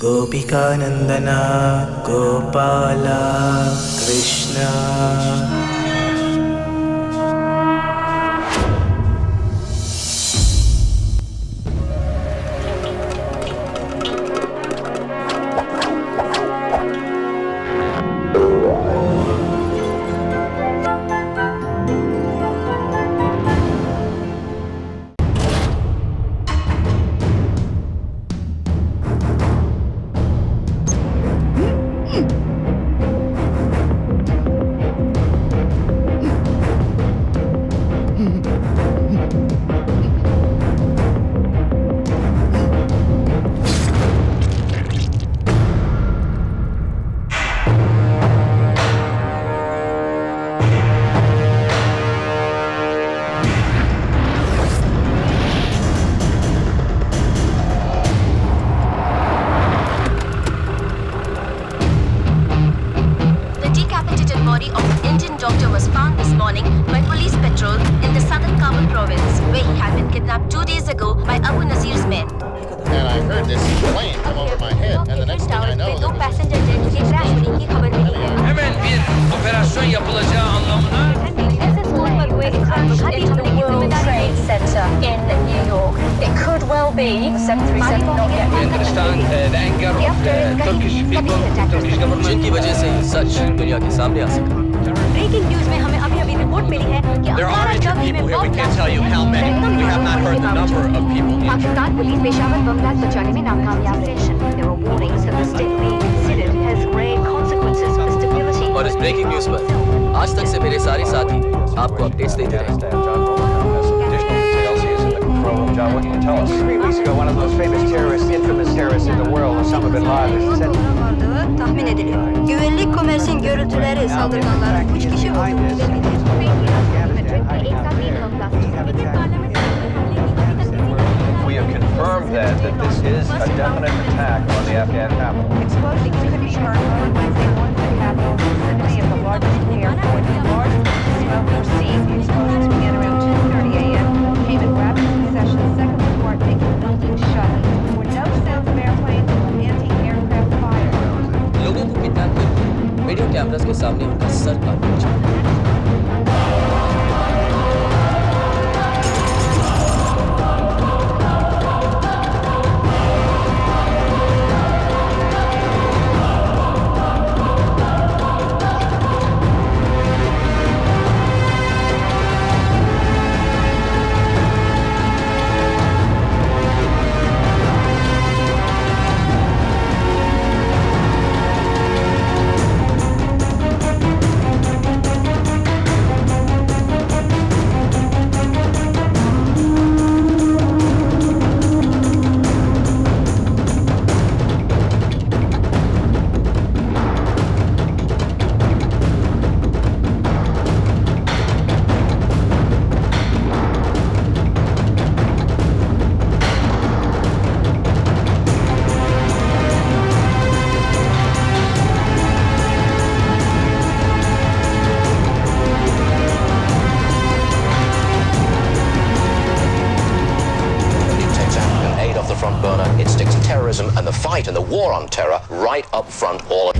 गोपिकानन्दना Gopala Krishna. Body of an Indian doctor was found this morning by police patrol in the southern Kabul province, where he had been kidnapped 2 days ago by Abu Nazir's men. And I heard this plane come over my head, and the next thing I know, there was... passenger jet के crash होने की खबर मिली है। Hemen bir operasyon yapılacağı anlamına. World Trade Center in New York. It could well be 737 not yet. We understand the anger of the Turkish people, Turkish government. जिनकी वजह से ये सच दुनिया के सामने आ सका। Breaking news में हमें अभी रिपोर्ट मिली है कि There are injured people here. We can't tell you how many. We have not heard the number of people injured. Pakistan police Peshawar bomb blast बचाने में नाकामयाब रही। There are warnings that the state being considered has grave consequences for stability. और इस breaking news पर आज तक से मेरे सारे साथी आपको अपडेट्स देते रहे। John, what can you tell us? 3 weeks ago, one of the most famous terrorists, infamous terrorists in the world, Osama bin Laden, said... tahmin ediliyor. Güvenlik komisyon görüntüleri saldırganların 3 kişi olduğunu belirtti. We have confirmed that this is a definite attack on the Afghan capital. Explosions could be heard on Wednesday morning in the capital, vicinity of the largest airport. Large smoke received. The explosions began around 2:30 a.m. Came in rapid succession. Second report making the building shut. There were no sounds of airplanes or anti-aircraft fire. लोगों को kidnap कर video cameras के सामने उनका sir काट दिया। And the fight and the war on terror right up front all.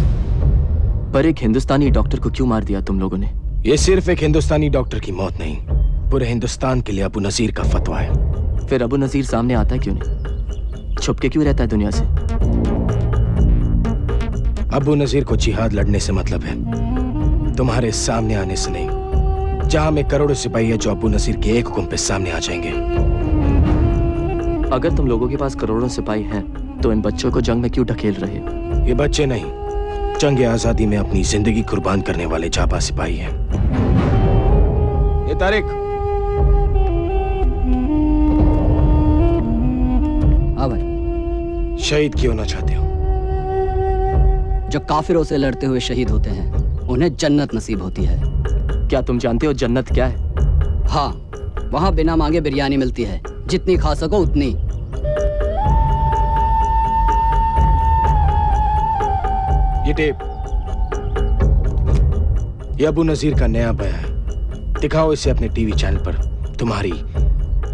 पर एक हिंदुस्तानी डॉक्टर को क्यों मार दिया तुम लोगों ने? ये सिर्फ एक हिंदुस्तानी डॉक्टर की मौत नहीं, पूरे हिंदुस्तान के लिए अबू नजीर का फतवा है। फिर अबू नजीर सामने आता क्यों नहीं? छुप के क्यों रहता है दुनिया से? अबू नजीर को जिहाद लड़ने से मतलब है, तुम्हारे सामने आने से नहीं। जहां में करोड़ों सिपाही है जो अबू नजीर के एक हुक्म पे सामने आ जाएंगे। अगर तुम लोगों के पास करोड़ों सिपाही हैं, तो इन बच्चों को जंग में क्यों ढकेल रहे? ये बच्चे नहीं, जंग आजादी में अपनी जिंदगी कुर्बान करने वाले जाबा सिपाही हैं। ये तारिक। हाँ भाई। शहीद क्यों ना चाहते हो? जो काफिरों से लड़ते हुए शहीद होते हैं, उन्हें जन्नत नसीब होती है। क्या तुम जानते हो जन्नत क्या है? हाँ, वहाँ बिना मांगे बिरयानी मिलती है, जितनी खा सको उतनी। ये टेप, ये अबू नजीर का नया बयान है। दिखाओ इसे अपने टीवी चैनल पर, तुम्हारी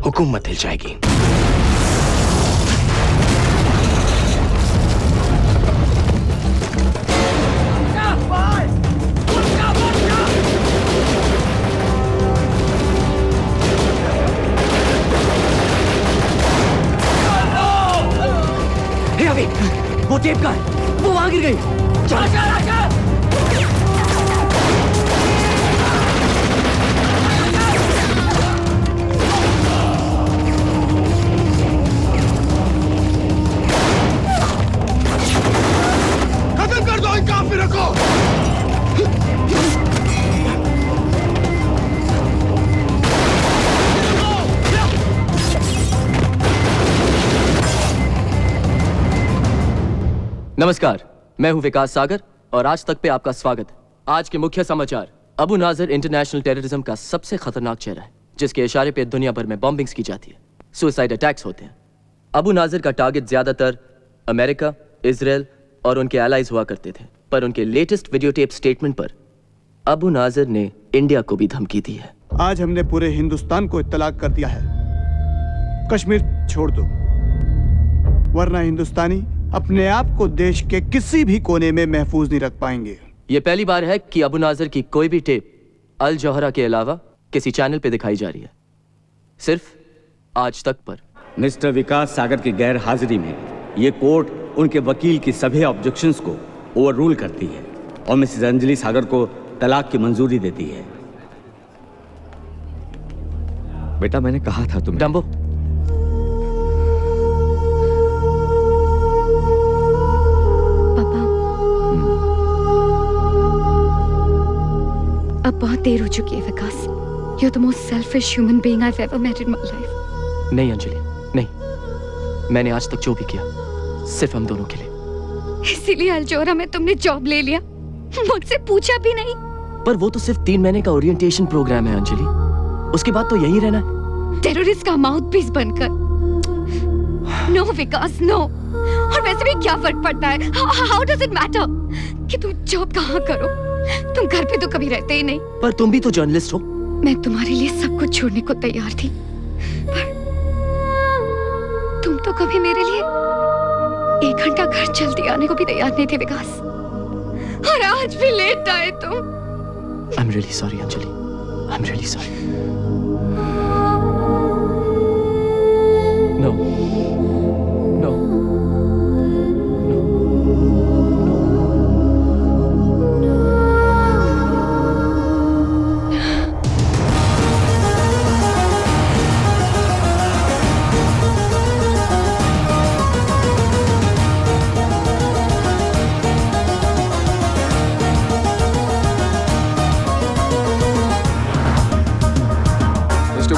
हुकूमत हिल जाएगी। टेप कहाँ है? वो वहां गिर गई। चल चल चल। खत्म कर दो इन काफिरों को। नमस्कार, मैं हूं विकास सागर और आज तक पे आपका स्वागत है। आज के मुख्य समाचार। अबू नाजर इंटरनेशनल टेररिज्म का सबसे खतरनाक चेहरा है, जिसके इशारे पे दुनिया भर में बॉम्बिंग्स की जाती है, सुसाइड अटैक्स होते हैं। अबू नाजर का टारगेट ज्यादातर अमेरिका, इजराइल और उनके एलाइज हुआ करते थे, पर उनके लेटेस्ट वीडियो टेप स्टेटमेंट पर अबू नाजर ने इंडिया को भी धमकी दी है। आज हमने पूरे हिंदुस्तान को इत्तला कर दिया है, कश्मीर छोड़ दो, वरना हिंदुस्तानी अपने आप को देश के किसी भी कोने में महफूज नहीं रख पाएंगे। यह पहली बार है कि अबू नाजर की कोई भी टेप अल जौहरा के अलावा किसी चैनल पे दिखाई जा रही है, सिर्फ आज तक पर। मिस्टर विकास सागर की गैर हाजिरी में ये कोर्ट उनके वकील की सभी ऑब्जेक्शंस को ओवररूल करती है और मिसेस अंजलि सागर को तलाक की मंजूरी देती है। बेटा, मैंने कहा था तुम्हें। डम्बो, अब बहुत देर हो चुकी है विकास। You're the most selfish human being I've ever met in my life. नहीं अंजलि, नहीं। मैंने आज तक जो भी किया सिर्फ हम दोनों के लिए। इसीलिए अल्जोरा में तुमने जॉब ले लिया, मुझसे पूछा भी नहीं। पर वो तो सिर्फ 3 महीने का ओरिएंटेशन प्रोग्राम है अंजलि, उसके बाद तो यहीं रहना है। टेररिस्ट का माउथ पीस बनकर। No Vikas, no. और वैसे भी क्या फर्क पड़ता है? How does it matter कि तुम जॉब कहाँ करो? तुम घर पे तो कभी रहते ही नहीं। पर तुम भी तो जर्नलिस्ट हो। मैं तुम्हारे लिए सब कुछ छोड़ने को तैयार थी, पर तुम तो कभी मेरे लिए 1 घंटा घर जल्दी आने को भी तैयार नहीं थे विकास। और आज भी लेट आए तुम। I'm really sorry Anjali, I'm really sorry. No, no.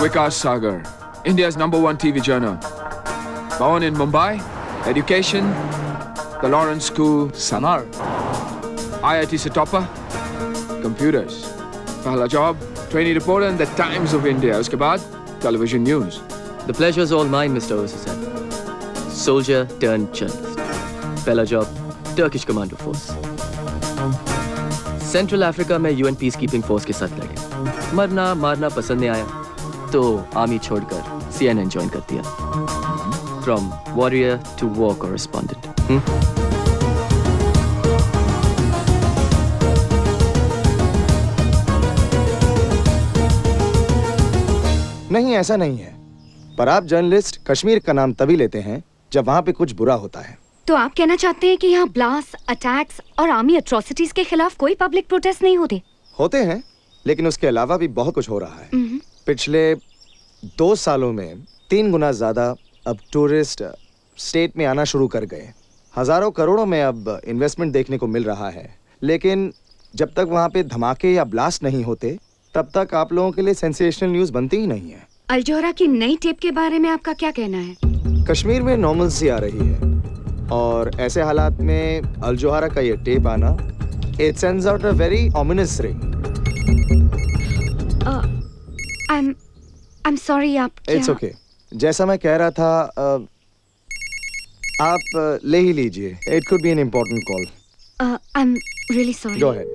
Vikas Sagar, India's #1 TV journal. Born in Mumbai, education, the Lawrence School, Samar. IIT Setapa, computers. Pehla job, trainee reporter in the Times of India. Uske baad, television news. The pleasure's all mine, Mr. Osasan. Soldier turned journalist. Pehla job, Turkish Commando Force. Central Africa में UN Peacekeeping Force के साथ लड़े। मरना मारना पसंद नहीं आया, तो आर्मी छोड़कर CNN ज्वाइन कर दिया। From warrior to war correspondent. नहीं, ऐसा नहीं है, पर आप जर्नलिस्ट कश्मीर का नाम तभी लेते हैं जब वहाँ पे कुछ बुरा होता है। तो आप कहना चाहते हैं कि यहाँ ब्लास्ट, अटैक्स और आर्मी एट्रोसिटीज के खिलाफ कोई पब्लिक प्रोटेस्ट नहीं होते? होते हैं, लेकिन उसके अलावा भी बहुत कुछ हो रहा है। पिछले 2 सालों में 3 गुना ज्यादा अब टूरिस्ट स्टेट में आना शुरू कर गए। हजारों करोड़ों में अब इन्वेस्टमेंट देखने को मिल रहा है, लेकिन जब तक वहाँ पे धमाके या ब्लास्ट नहीं होते तब तक आप लोगों के लिए सेंसेशनल न्यूज बनती ही नहीं है। अल्जोहरा की नई टेप के बारे में आपका क्या कहना है? कश्मीर में नॉर्मलसी आ रही है और ऐसे हालात में अल्जोहरा का ये टेप आना, it sends out a very ominous ring. I'm sorry, आप क्या? It's okay. जैसा मैं कह रहा था, आप ले ही लीजिए। It could be an important call. I'm really sorry. Go ahead.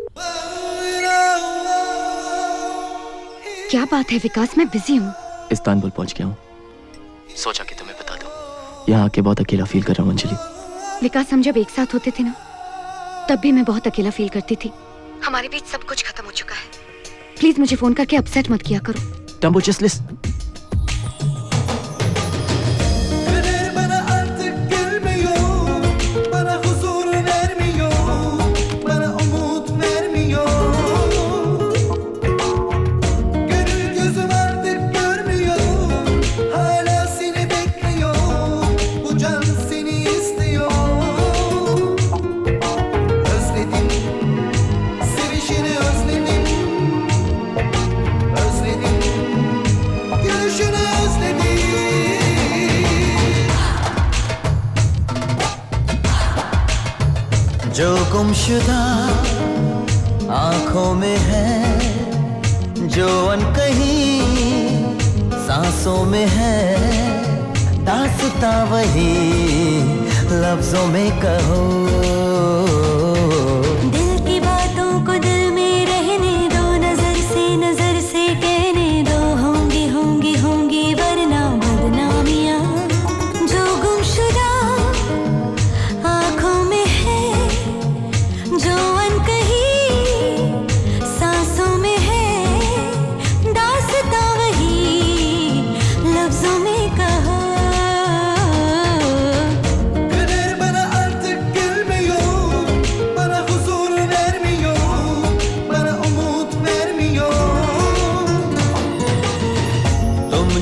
क्या बात है विकास, मैं बिजी हूँ। इस्तांबुल पहुँच गया हूँ, सोचा कि तुम्हें बता दूँ। यहाँ आके बहुत अकेला फील कर रहा हूँ अंजलि। विकास, हम जब एक साथ होते थे ना, तब भी मैं बहुत अकेला फील करती थी। हमारे बीच सब कुछ खत्म हो चुका है। प्लीज मुझे फोन करके अपसेट मत किया करो। Dumbo, just listen. Bana artık gelmiyor, bana huzur जो गुमशुदा आंखों में है, जो अनकही सांसों में है, दास्तां वही लफ्जों में कहो। दिल की बातों को दिल में रहने दो, नजर से कहने दो, होंगी होंगी होंगी वरना बदनामियां। जो गुमशुदा आंखों में है, जो अनकही सांसों में है, दास्तां वही लफ्जों में कहो।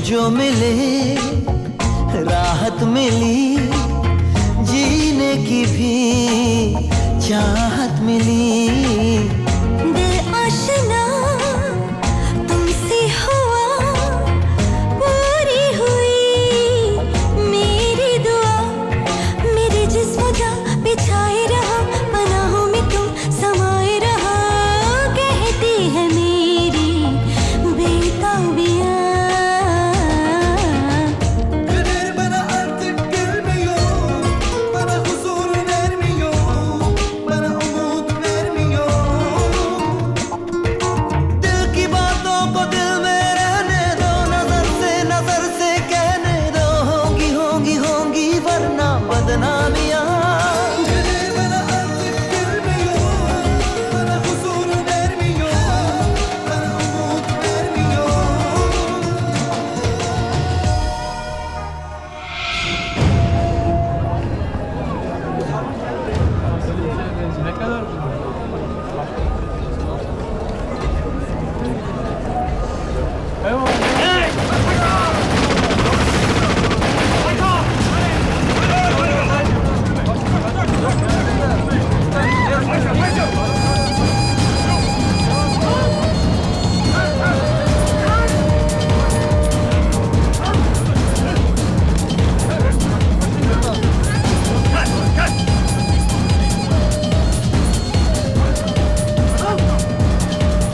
जो मिले राहत मिली, जीने की भी चाहत मिली। दिल आशना तुमसे हुआ, पूरी हुई मेरी दुआ। मेरे जिस्म जा बिछाए रहा, पनाहों में तुम समाए रहा। कहती है मेरी बेताबियां।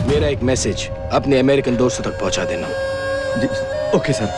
मेरा एक मैसेज अपने अमेरिकन दोस्तों तक पहुंचा देना। Okay sir.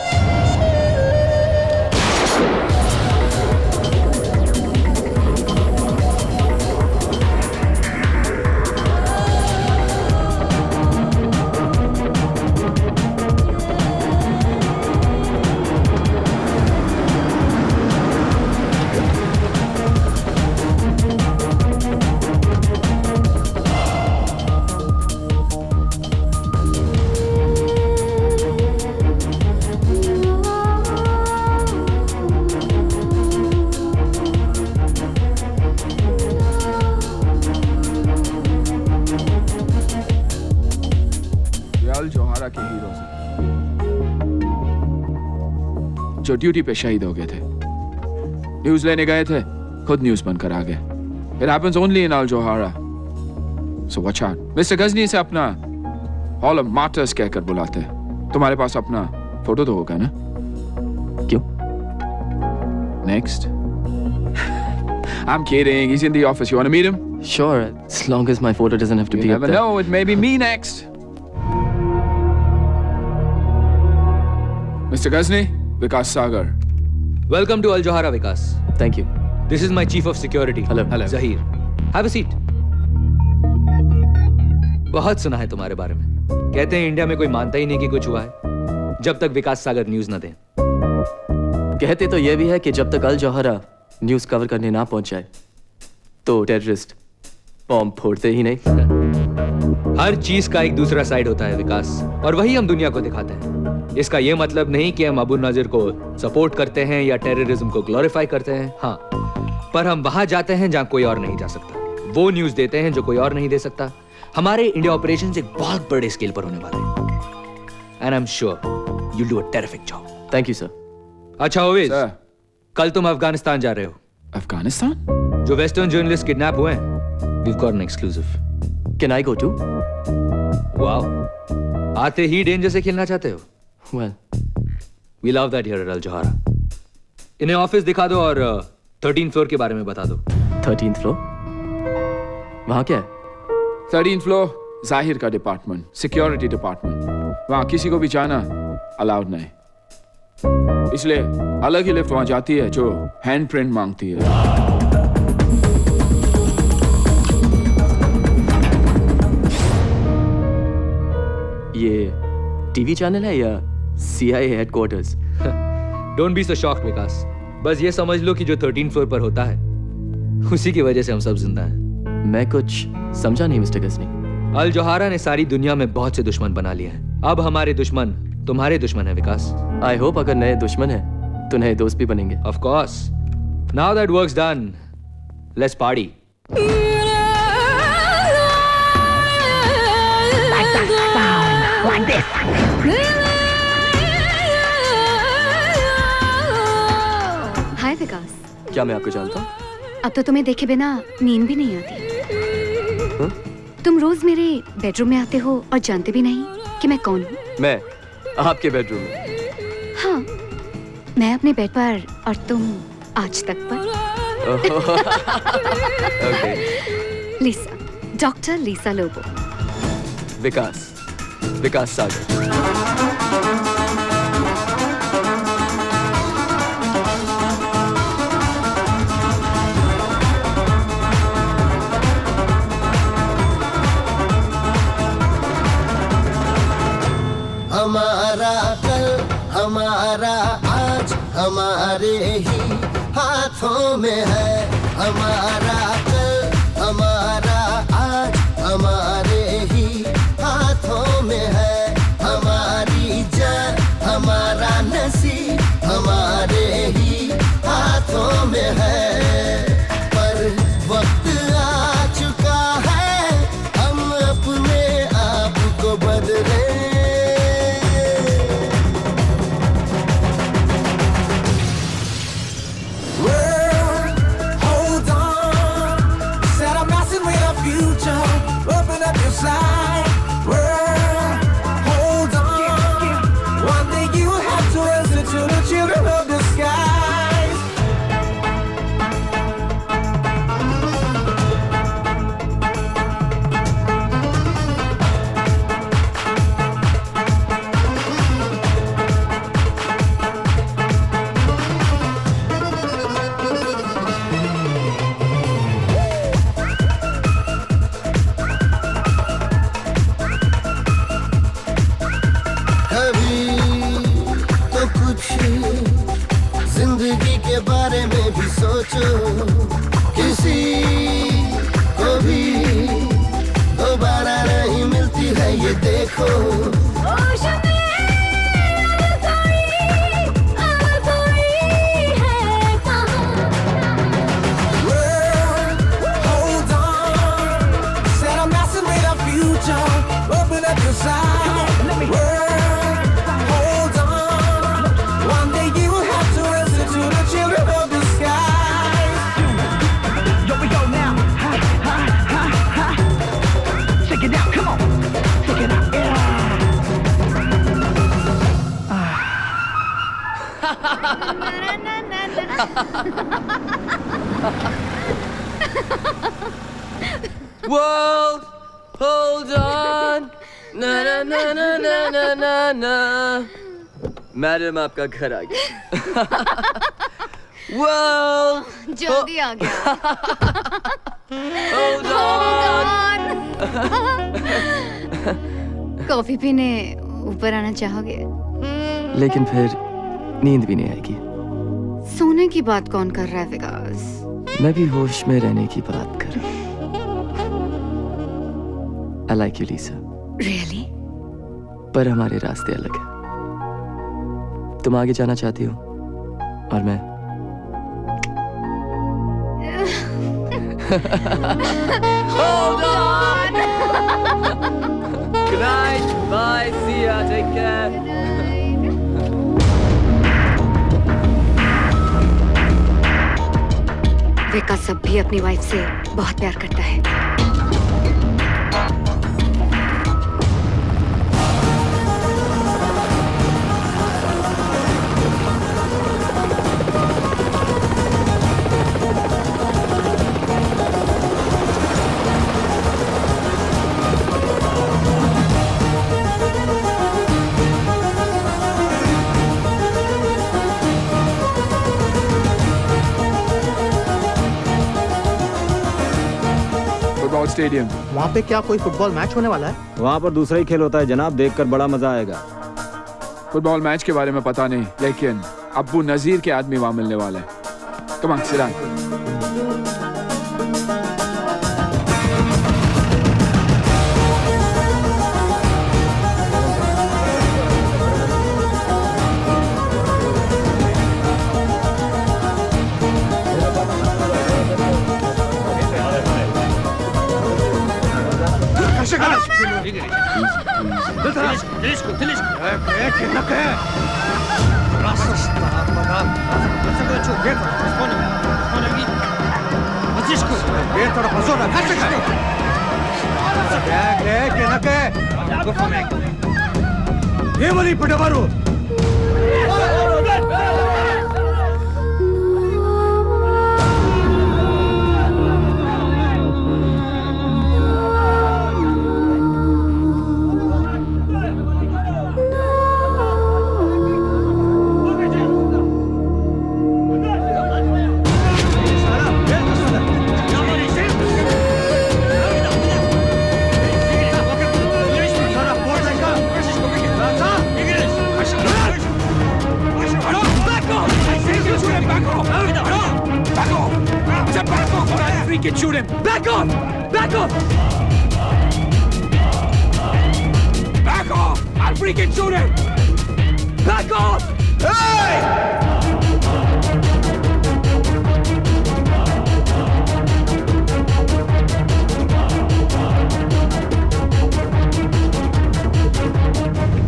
जोहारा के हीरो जो ड्यूटी पे शहीद हो गए थे, न्यूज लेने गए थे, खुद न्यूज बनकर आ गए। It happens only in Al Johara. So watch out. Mr. Ghazni से अपना Hall of Martyrs कहकर बुलाते हैं। तुम्हारे पास अपना फोटो तो होगा ना? क्यों? Next. I'm kidding. He's in the office. You want to meet him? Sure, as long as my photo doesn't have to be You up never there. know. It may be me next. Mr. Ghazni, Vikas Sagar. Welcome to Al Johara, Vikas. Thank you. This is my chief of security. Hello. Zahir. Have a seat. बहुत सुना है तुम्हारे बारे में। कहते हैं India में कोई मानता ही नहीं कि कुछ हुआ है जब तक विकास सागर न्यूज न दें। कहते तो ये भी है कि जब तक अल जौहरा न्यूज कवर करने ना पहुंच जाए तो टेररिस्ट बॉम्ब फोड़ते ही नहीं। हर चीज का एक दूसरा साइड होता है विकास, और वही हम दुनिया को दिखाते हैं। इसका यह मतलब नहीं कि हम अबू नाजिर को सपोर्ट करते हैं या टेररिज्म को ग्लोरीफाई करते हैं। हाँ, पर हम वहां जाते हैं जहां कोई और नहीं जा सकता, वो न्यूज देते हैं जो कोई और नहीं दे सकता। हमारे इंडिया ऑपरेशन एक बहुत बड़े स्केल पर होने वाले हैं, and I am sure you do a terrific job. Thank you sir. अच्छा ओवेस, कल तुम अफगानिस्तान जा रहे हो। अफगानिस्तान? जो वेस्टर्न जर्नलिस्ट किडनैप हुए हैं, we've got an exclusive. Can I go too? Wow. आते ही डेंजर से खेलना चाहते हो? Well, we love that here at Al Johara. इन्हें ऑफिस दिखा दो और 13th फ्लोर के बारे में बता दो। 13th floor? वहाँ क्या है? 13th फ्लोर, जाहिर का डिपार्टमेंट, सिक्योरिटी डिपार्टमेंट। वहाँ किसी को भी जाना अलाउड नहीं, इसलिए अलग ही लिफ्ट वहाँ जाती है जो हैंड प्रिंट मांगती है। ये टीवी चैनल है या CIA headquarters? Don't be so shocked Vikas, बस ये समझ लो कि जो 13th फ्लोर पर होता है उसी की वजह से हम सब जिंदा हैं। मैं कुछ समझा नहीं मिस्टर गजनी। अल जोहारा ने सारी दुनिया में बहुत से दुश्मन बना लिए हैं। अब हमारे दुश्मन तुम्हारे दुश्मन है विकास। आई होप अगर नए दुश्मन है तो नए दोस्त भी बनेंगे। Of course. Now that works done, let's party. Hi Vikas. क्या मैं आपको जानता हूँ? अब तो तुम्हें देखे बिना नींद भी नहीं आती। तुम रोज मेरे बेडरूम में आते हो और जानते भी नहीं कि मैं कौन हूँ। मैं आपके बेडरूम में? हाँ, मैं अपने बेड पर और तुम आज तक पर। ओके। लिसा, डॉक्टर लिसा लोबो। विकास सागर। हमारा कल, हमारा आज, हमारे ही हाथों में है। हमारा कल, हमारा आज, हमारे ही हाथों में है। हमारी जान, हमारा नसीब, हमारे ही हाथों में है। पर वक्त आ चुका है, हम अपने आप को बदले। Open up your side, world, hold on. One day you have to listen to the children of the skies. जिंदगी के बारे में भी सोचो, किसी को भी दोबारा नहीं मिलती है ये देखो। Open up your side. Hold on. One day you have to listen to the children of the skies. Yo, we go now. Ha, ha, ha, ha. Check it out. Come on. Check it out. Yeah. World, hold on. ना ना ना ना ना ना ना ना। Madam आपका घर आ गया। World, जल्दी आ गया। hold on. कॉफी पीने ऊपर आना चाहोगे? लेकिन फिर नींद भी नहीं आएगी। सोने की बात कौन कर रहा है विकास? मैं भी होश में रहने की बात कर रहा हूँ। I like you, Lisa. Really? पर हमारे रास्ते अलग हैं। तुम आगे जाना चाहती हो और मैं Hold on. Good night. Bye. See ya. Take care. विकास अब भी अपनी वाइफ से बहुत प्यार करता है। stadium. वहाँ पे क्या कोई फुटबॉल मैच होने वाला है? वहाँ पर दूसरा ही खेल होता है जनाब, देखकर बड़ा मजा आएगा। फुटबॉल मैच के बारे में पता नहीं, लेकिन अब्बू नजीर के आदमी वहाँ मिलने वाले हैं। Come on, sit down. Shoot him! Back off! Back off! Back off! I'll freaking shoot him! Back off! Hey!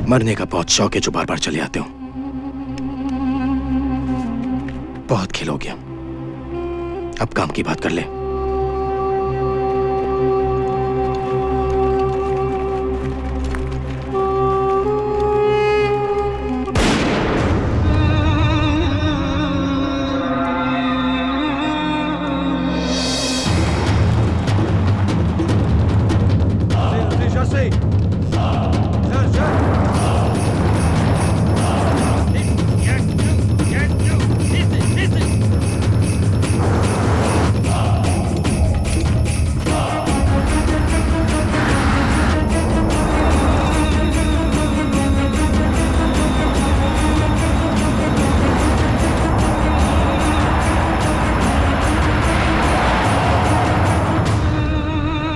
मरने का बहुत शौक है जो बार बार चले आते हो। बहुत खेल हो गया, अब काम की बात कर ले।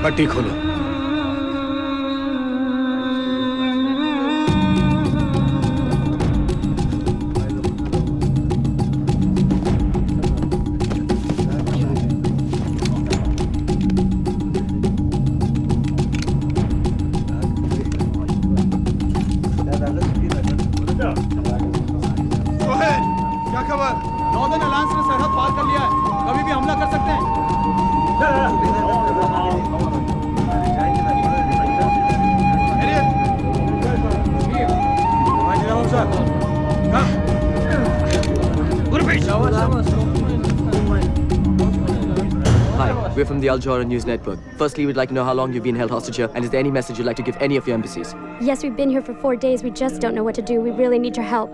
पट्टी खोलो। क्या खबर? नॉर्दर्न अलायंस ने सरहद पार कर लिया है, कभी भी हमला कर सकते हैं। Hi, we're from the Al Jazeera News Network. Firstly, we'd like to know how long you've been held hostage here, and is there any message you'd like to give any of your embassies? Yes, we've been here for 4 days. We just don't know what to do. We really need your help.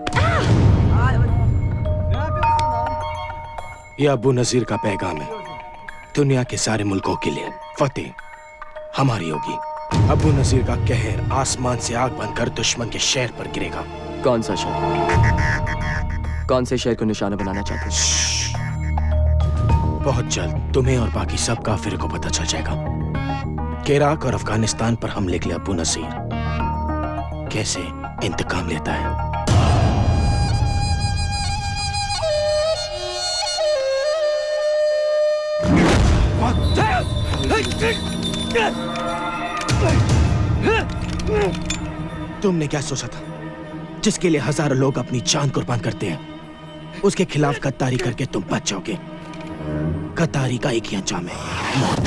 ये अब्बू नजीर का पैगाम है दुनिया के सारे मुल्कों के लिए। फतेह हमारी होगी। अब्बू नजीर का कहर आसमान से आग बनकर दुश्मन के शहर पर गिरेगा। कौन सा शहर? कौन से शहर को निशाना बनाना चाहते हैं? बहुत जल्द तुम्हें और बाकी सब काफिर को पता चल जाएगा कि इराक और अफगानिस्तान पर हमले के लिए अब्बू नजीर कैसे इंतकाम लेता है। तुमने क्या सोचा था? जिसके लिए हजारों लोग अपनी जान कुर्बान करते हैं, उसके खिलाफ गद्दारी करके तुम बच जाओगे। गद्दारी का एक ही अंजाम है, मौत।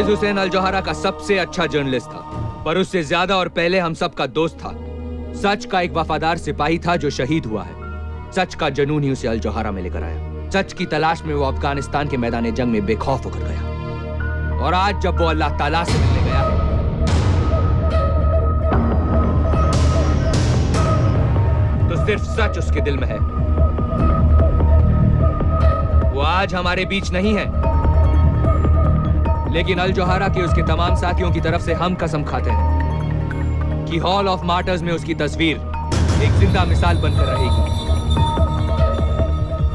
परवेज हुसैन अल जोहरा का सबसे अच्छा जर्नलिस्ट था, पर उससे ज्यादा और पहले हम सबका दोस्त था। सच का एक वफादार सिपाही था जो शहीद हुआ है। सच का जुनून ही उसे अल जोहरा में लेकर आया। सच की तलाश में वो अफगानिस्तान के मैदान जंग में बेखौफ होकर गया, और आज जब वो अल्लाह ताला से मिलने गया है, तो सिर्फ सच उसके दिल में है। वो आज हमारे बीच नहीं है, लेकिन अल जोहरा के उसके तमाम साथियों की तरफ से हम कसम खाते हैं कि हॉल ऑफ मार्टर्स में उसकी तस्वीर एक जिंदा मिसाल बनकर रहेगी।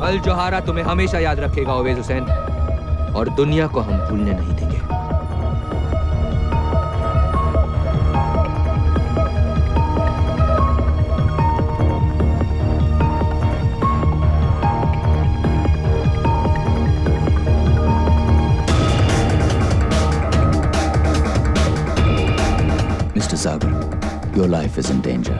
अल जोहरा तुम्हें हमेशा याद रखेगा ओवैस हुसैन, और दुनिया को हम भूलने नहीं देंगे। Mr. Sagar, your life is in danger.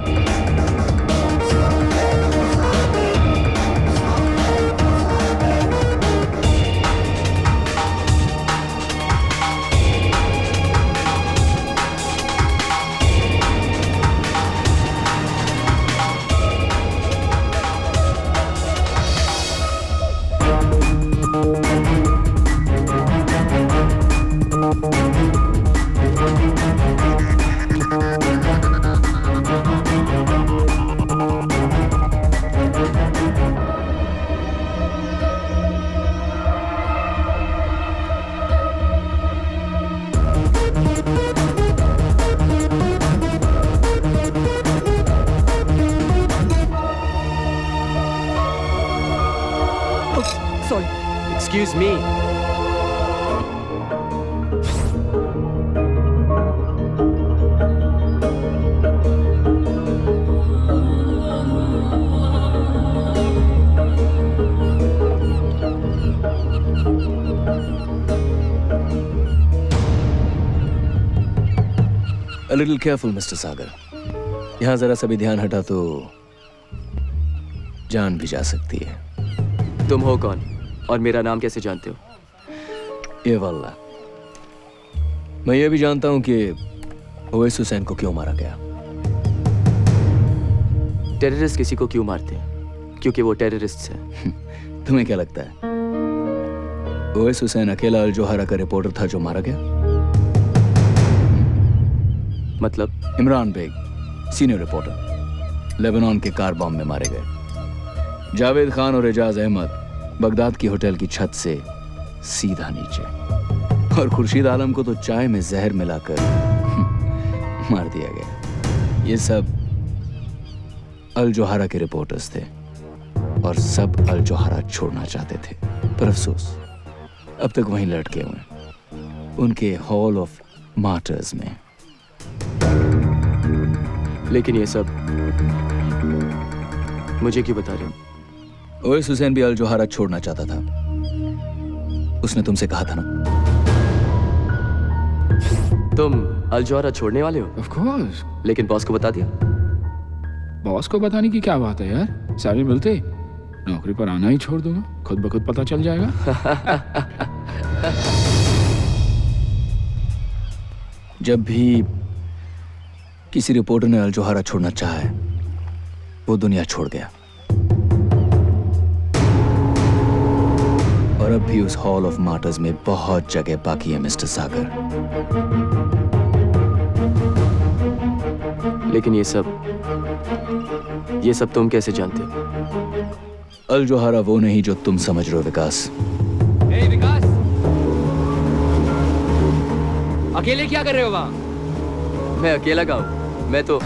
Excuse me. A little careful, Mr. Sagar. यहाँ जरा सा भी ध्यान हटा तो जान भी जा सकती है। तुम हो कौन और मेरा नाम कैसे जानते हो? ये वल्ला, मैं ये भी जानता हूं कि ओवैस हुसैन को क्यों मारा गया। टेररिस्ट किसी को क्यों मारते हैं? क्योंकि वो टेररिस्ट हैं। तुम्हें क्या लगता है ओवैस हुसैन अकेला अल जोहरा का रिपोर्टर था जो मारा गया? मतलब? Imran Baig, senior reporter, Lebanon के कार बॉम्ब में मारे गए। जावेद खान और एजाज अहमद बगदाद की होटल की छत से सीधा नीचे, और खुर्शीद आलम को तो चाय में जहर मिलाकर मार दिया गया। ये सब अल जोहरा के रिपोर्टर्स थे, और सब अल जोहरा छोड़ना चाहते थे, पर अफसोस अब तक वहीं लटके हुए उनके हॉल ऑफ मार्टर्स में। लेकिन ये सब मुझे क्यों बता रहे हो? ओवैस हुसैन भी अल जोहरा छोड़ना चाहता था। उसने तुमसे कहा था ना। तुम अल जोहरा छोड़ने वाले हो? Of course. लेकिन बॉस को बता दिया? बॉस को बताने की क्या बात है यार? सारे मिलते नौकरी पर आना ही छोड़ दूंगा, खुद ब खुद पता चल जाएगा। जब भी किसी रिपोर्टर ने अल जोहरा छोड़ना चाहा है, वो दुनिया छोड़ गया, और अब भी उस हॉल ऑफ मार्टर्स में बहुत जगह बाकी है मिस्टर सागर। लेकिन ये सब तुम कैसे जानते हो? अल जोहरा वो नहीं जो तुम समझ रहे हो विकास। ए विकास, अकेले क्या कर रहे हो वहां? मैं अकेला गाऊं? मैं तो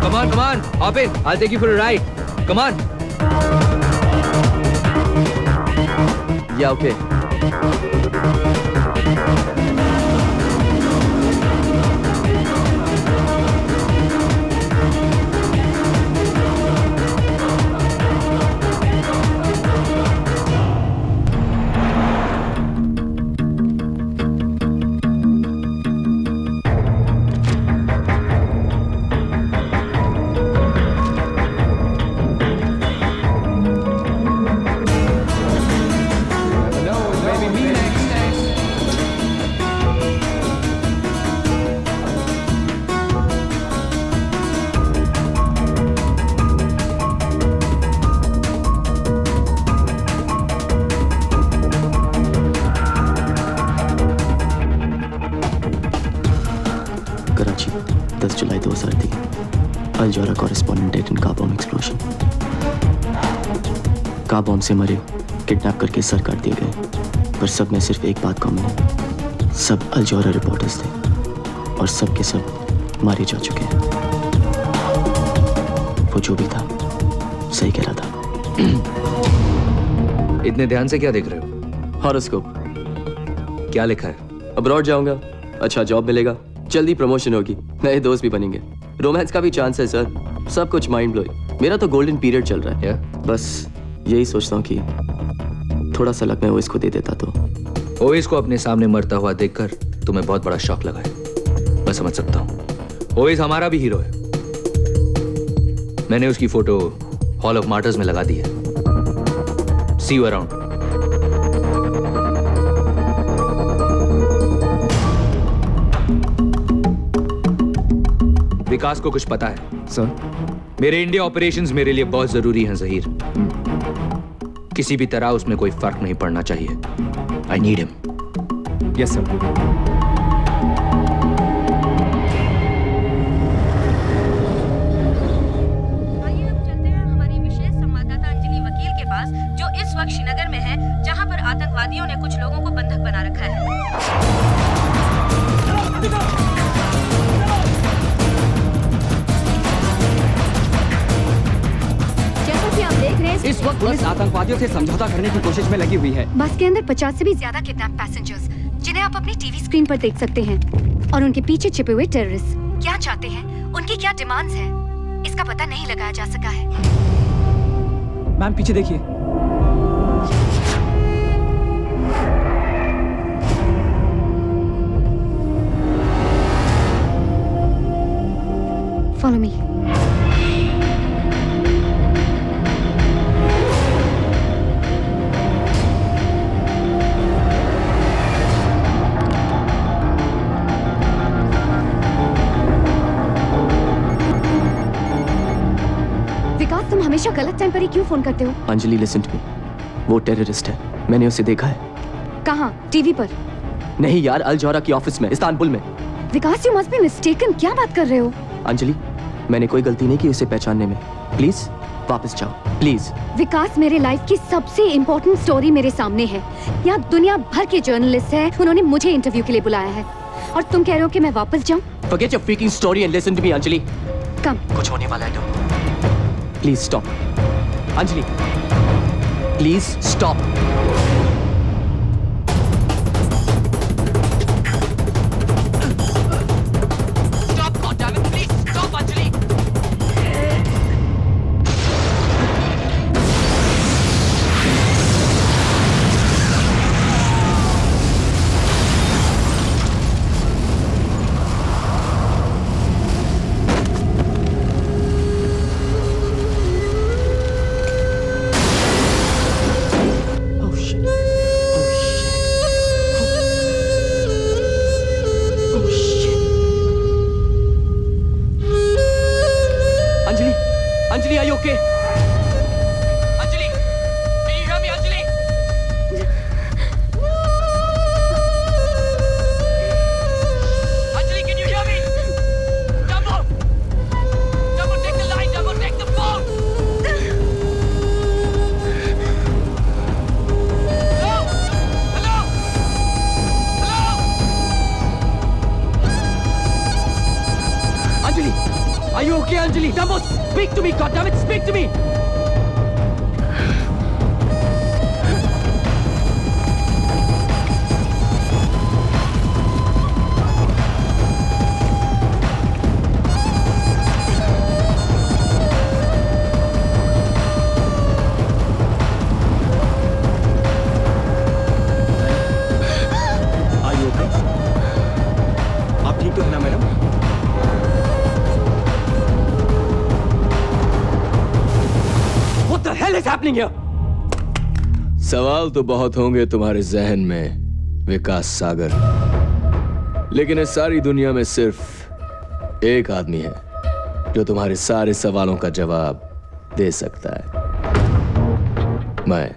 Come on, hop in. I'll take you for a ride. Come on. Yeah, okay. सरती Al Zohra correspondent dead in car bomb explosion. Car bomb से मरे, किडनैप करके सर काट दिए गए, पर सब में सिर्फ एक बात कॉमन है, सब अल जौहरा रिपोर्टर्स थे और सब के सब मारे जा चुके हैं। वो जो भी था सही कह रहा था। इतने ध्यान से क्या देख रहे हो? हॉरोस्कोप। क्या लिखा है? अब्रॉड जाऊंगा, अच्छा जॉब मिलेगा, जल्दी प्रमोशन होगी, नए दोस्त भी बनेंगे, रोमांस का भी चांस है सर, सब कुछ माइंड ब्लोइंग। मेरा तो गोल्डन पीरियड चल रहा है। बस यही सोचता हूँ कि थोड़ा सा लक मैं ओएस को दे देता तो। ओएस को अपने सामने मरता हुआ देखकर तुम्हें बहुत बड़ा शॉक लगा है, मैं समझ सकता हूँ। ओएस हमारा भी हीरो है। मैंने उसकी फोटो हॉल ऑफ मार्टर्स में लगा दी है। सी यू अराउंड। विकास को कुछ पता है सर? मेरे इंडिया ऑपरेशंस मेरे लिए बहुत जरूरी हैं जहीर। किसी भी तरह उसमें कोई फर्क नहीं पड़ना चाहिए। I need him. Yes sir. जो इस वक्त श्रीनगर में है, जहां पर आतंकवादियों ने कुछ लोगों को बंधक बना रखा है। जैसा कि आप देख रहे हैं, इस वक्त पुलिस आतंकवादियों से समझौता करने की कोशिश में लगी हुई है। बस के अंदर 50 से भी ज्यादा किडनैप पैसेंजर्स, जिन्हें आप अपनी टीवी स्क्रीन पर देख सकते हैं, और उनके पीछे छिपे हुए टेररिस्ट क्या चाहते हैं, उनकी क्या डिमांड्स हैं, इसका पता नहीं लगाया जा सका है। मैम पीछे देखिए। Follow me. विकास, तुम हमेशा गलत टाइम पर ही क्यों फोन करते हो? अंजलि लिसन टू मी, वो टेररिस्ट है, मैंने उसे देखा है। कहाँ? टीवी पर? नहीं यार, अल जौहरा की ऑफिस में, इस्तांबुल में। विकास, यू मस्ट बी मिस्टेकन। क्या बात कर रहे हो? अंजलि, मैंने कोई गलती नहीं की उसे पहचानने में, प्लीज वापस जाओ प्लीज। विकास, मेरे लाइफ की सबसे इम्पोर्टेंट स्टोरी मेरे सामने है। यहाँ दुनिया भर के जर्नलिस्ट हैं, उन्होंने मुझे इंटरव्यू के लिए बुलाया है, और तुम कह रहे हो कि मैं वापस जाऊँ? Forget your freaking story and listen to me, Anjali. कम। कुछ होने वाला है तो please stop. Anjali, please stop. Anjali, are you okay? Anjali, can you hear me, Anjali? Anjali, can you hear me? Dumbo! Dumbo, take the line, Dumbo, take the phone! Hello? Hello? Hello? Anjali, are you okay, Anjali? Dumbo, speak to me, goddammit, speak to me! Are you okay? आप ठीक तो है ना madam? What the hell is happening here? सवाल तो बहुत होंगे तुम्हारे जहन में विकास सागर, लेकिन इस सारी दुनिया में सिर्फ एक आदमी है जो तुम्हारे सारे सवालों का जवाब दे सकता है। मैं।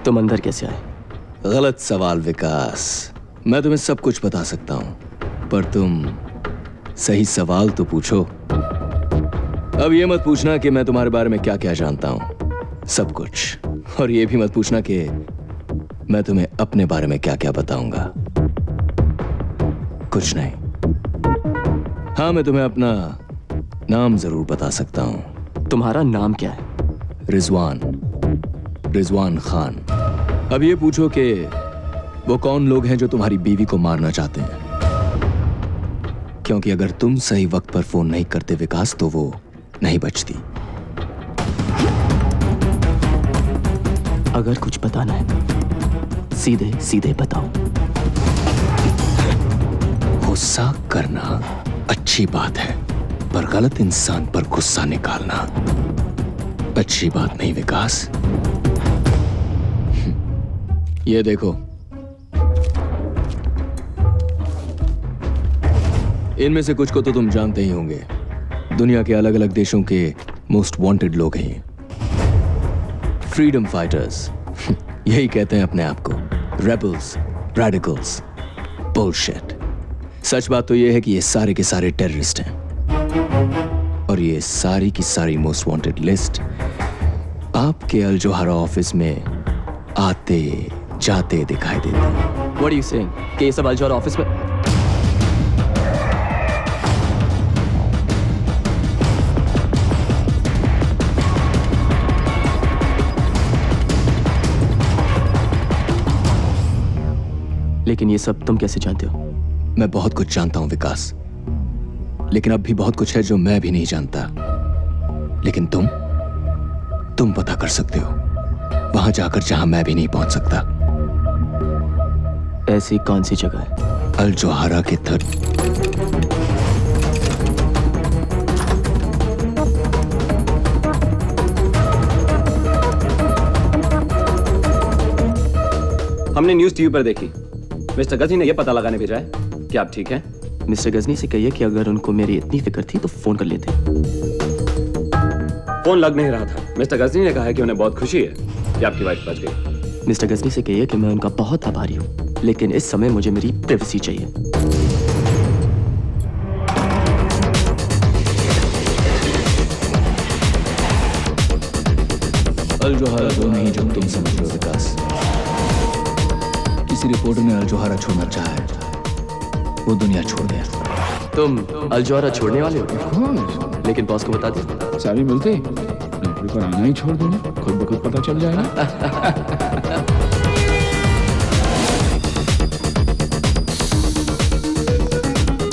तुम अंदर कैसे आए? गलत सवाल विकास। मैं तुम्हें सब कुछ बता सकता हूं, पर तुम सही सवाल तो पूछो। अब ये मत पूछना कि मैं तुम्हारे बारे में क्या क्या जानता हूं, सब कुछ। और ये भी मत पूछना कि मैं तुम्हें अपने बारे में क्या क्या बताऊंगा, कुछ नहीं। हाँ, मैं तुम्हें अपना नाम जरूर बता सकता हूं। तुम्हारा नाम क्या है? रिजवान खान। अब ये पूछो कि वो कौन लोग हैं जो तुम्हारी बीवी को मारना चाहते हैं, क्योंकि अगर तुम सही वक्त पर फोन नहीं करते विकास, तो वो नहीं बचती। अगर कुछ बताना है सीधे सीधे बताओ। गुस्सा करना अच्छी बात है, पर गलत इंसान पर गुस्सा निकालना अच्छी बात नहीं विकास। ये देखो, इनमें से कुछ को तो तुम जानते ही होंगे। दुनिया के अलग अलग देशों के मोस्ट वांटेड लोग हैं, फ्रीडम फाइटर्स। यही कहते हैं अपने आप को, रेबल्स, रेडिकल्स, बुलशिट। सच बात तो यह है कि ये सारे के सारे टेररिस्ट हैं, और ये सारी की सारी मोस्ट वांटेड लिस्ट आपके अल जोहारा ऑफिस में आते जाते दिखाई देती है। What are you saying? कि ये सब अल जोहारा ऑफिस में? लेकिन ये सब तुम कैसे जानते हो? मैं बहुत कुछ जानता हूं विकास, लेकिन अब भी बहुत कुछ है जो मैं भी नहीं जानता। लेकिन तुम पता कर सकते हो, वहां जाकर जहां मैं भी नहीं पहुंच सकता। ऐसी कौन सी जगह है? अल जोहारा के हमने न्यूज टीवी पर देखी। मिस्टर गजनी ने यह पता लगाने भेजा है कि आप ठीक हैं। मिस्टर गजनी से कहिए कि अगर उनको मेरी इतनी फिक्र थी तो फोन कर लेते। फोन लग नहीं रहा था। मिस्टर गजनी ने कहा है कि उन्हें बहुत खुशी है कि आपकी वाइफ बच गई। मिस्टर गजनी से कहिए कि मैं उनका बहुत आभारी हूँ, लेकिन इस समय मुझे मेरी प्राइवेसी चाहिए। अल जोहारा वो नहीं जो तुम समझ रहे हो विकास। किसी रिपोर्टर ने अल जोहारा छोड़ना चाहा है, वो दुनिया छोड़ गया। तुम अल जोहारा छोड़ने वाले हो? लेकिन बॉस को बता दे। सारी मिलते नौकरी पर आना ही छोड़ देना, खुद ब खुद पता चल जाएगा।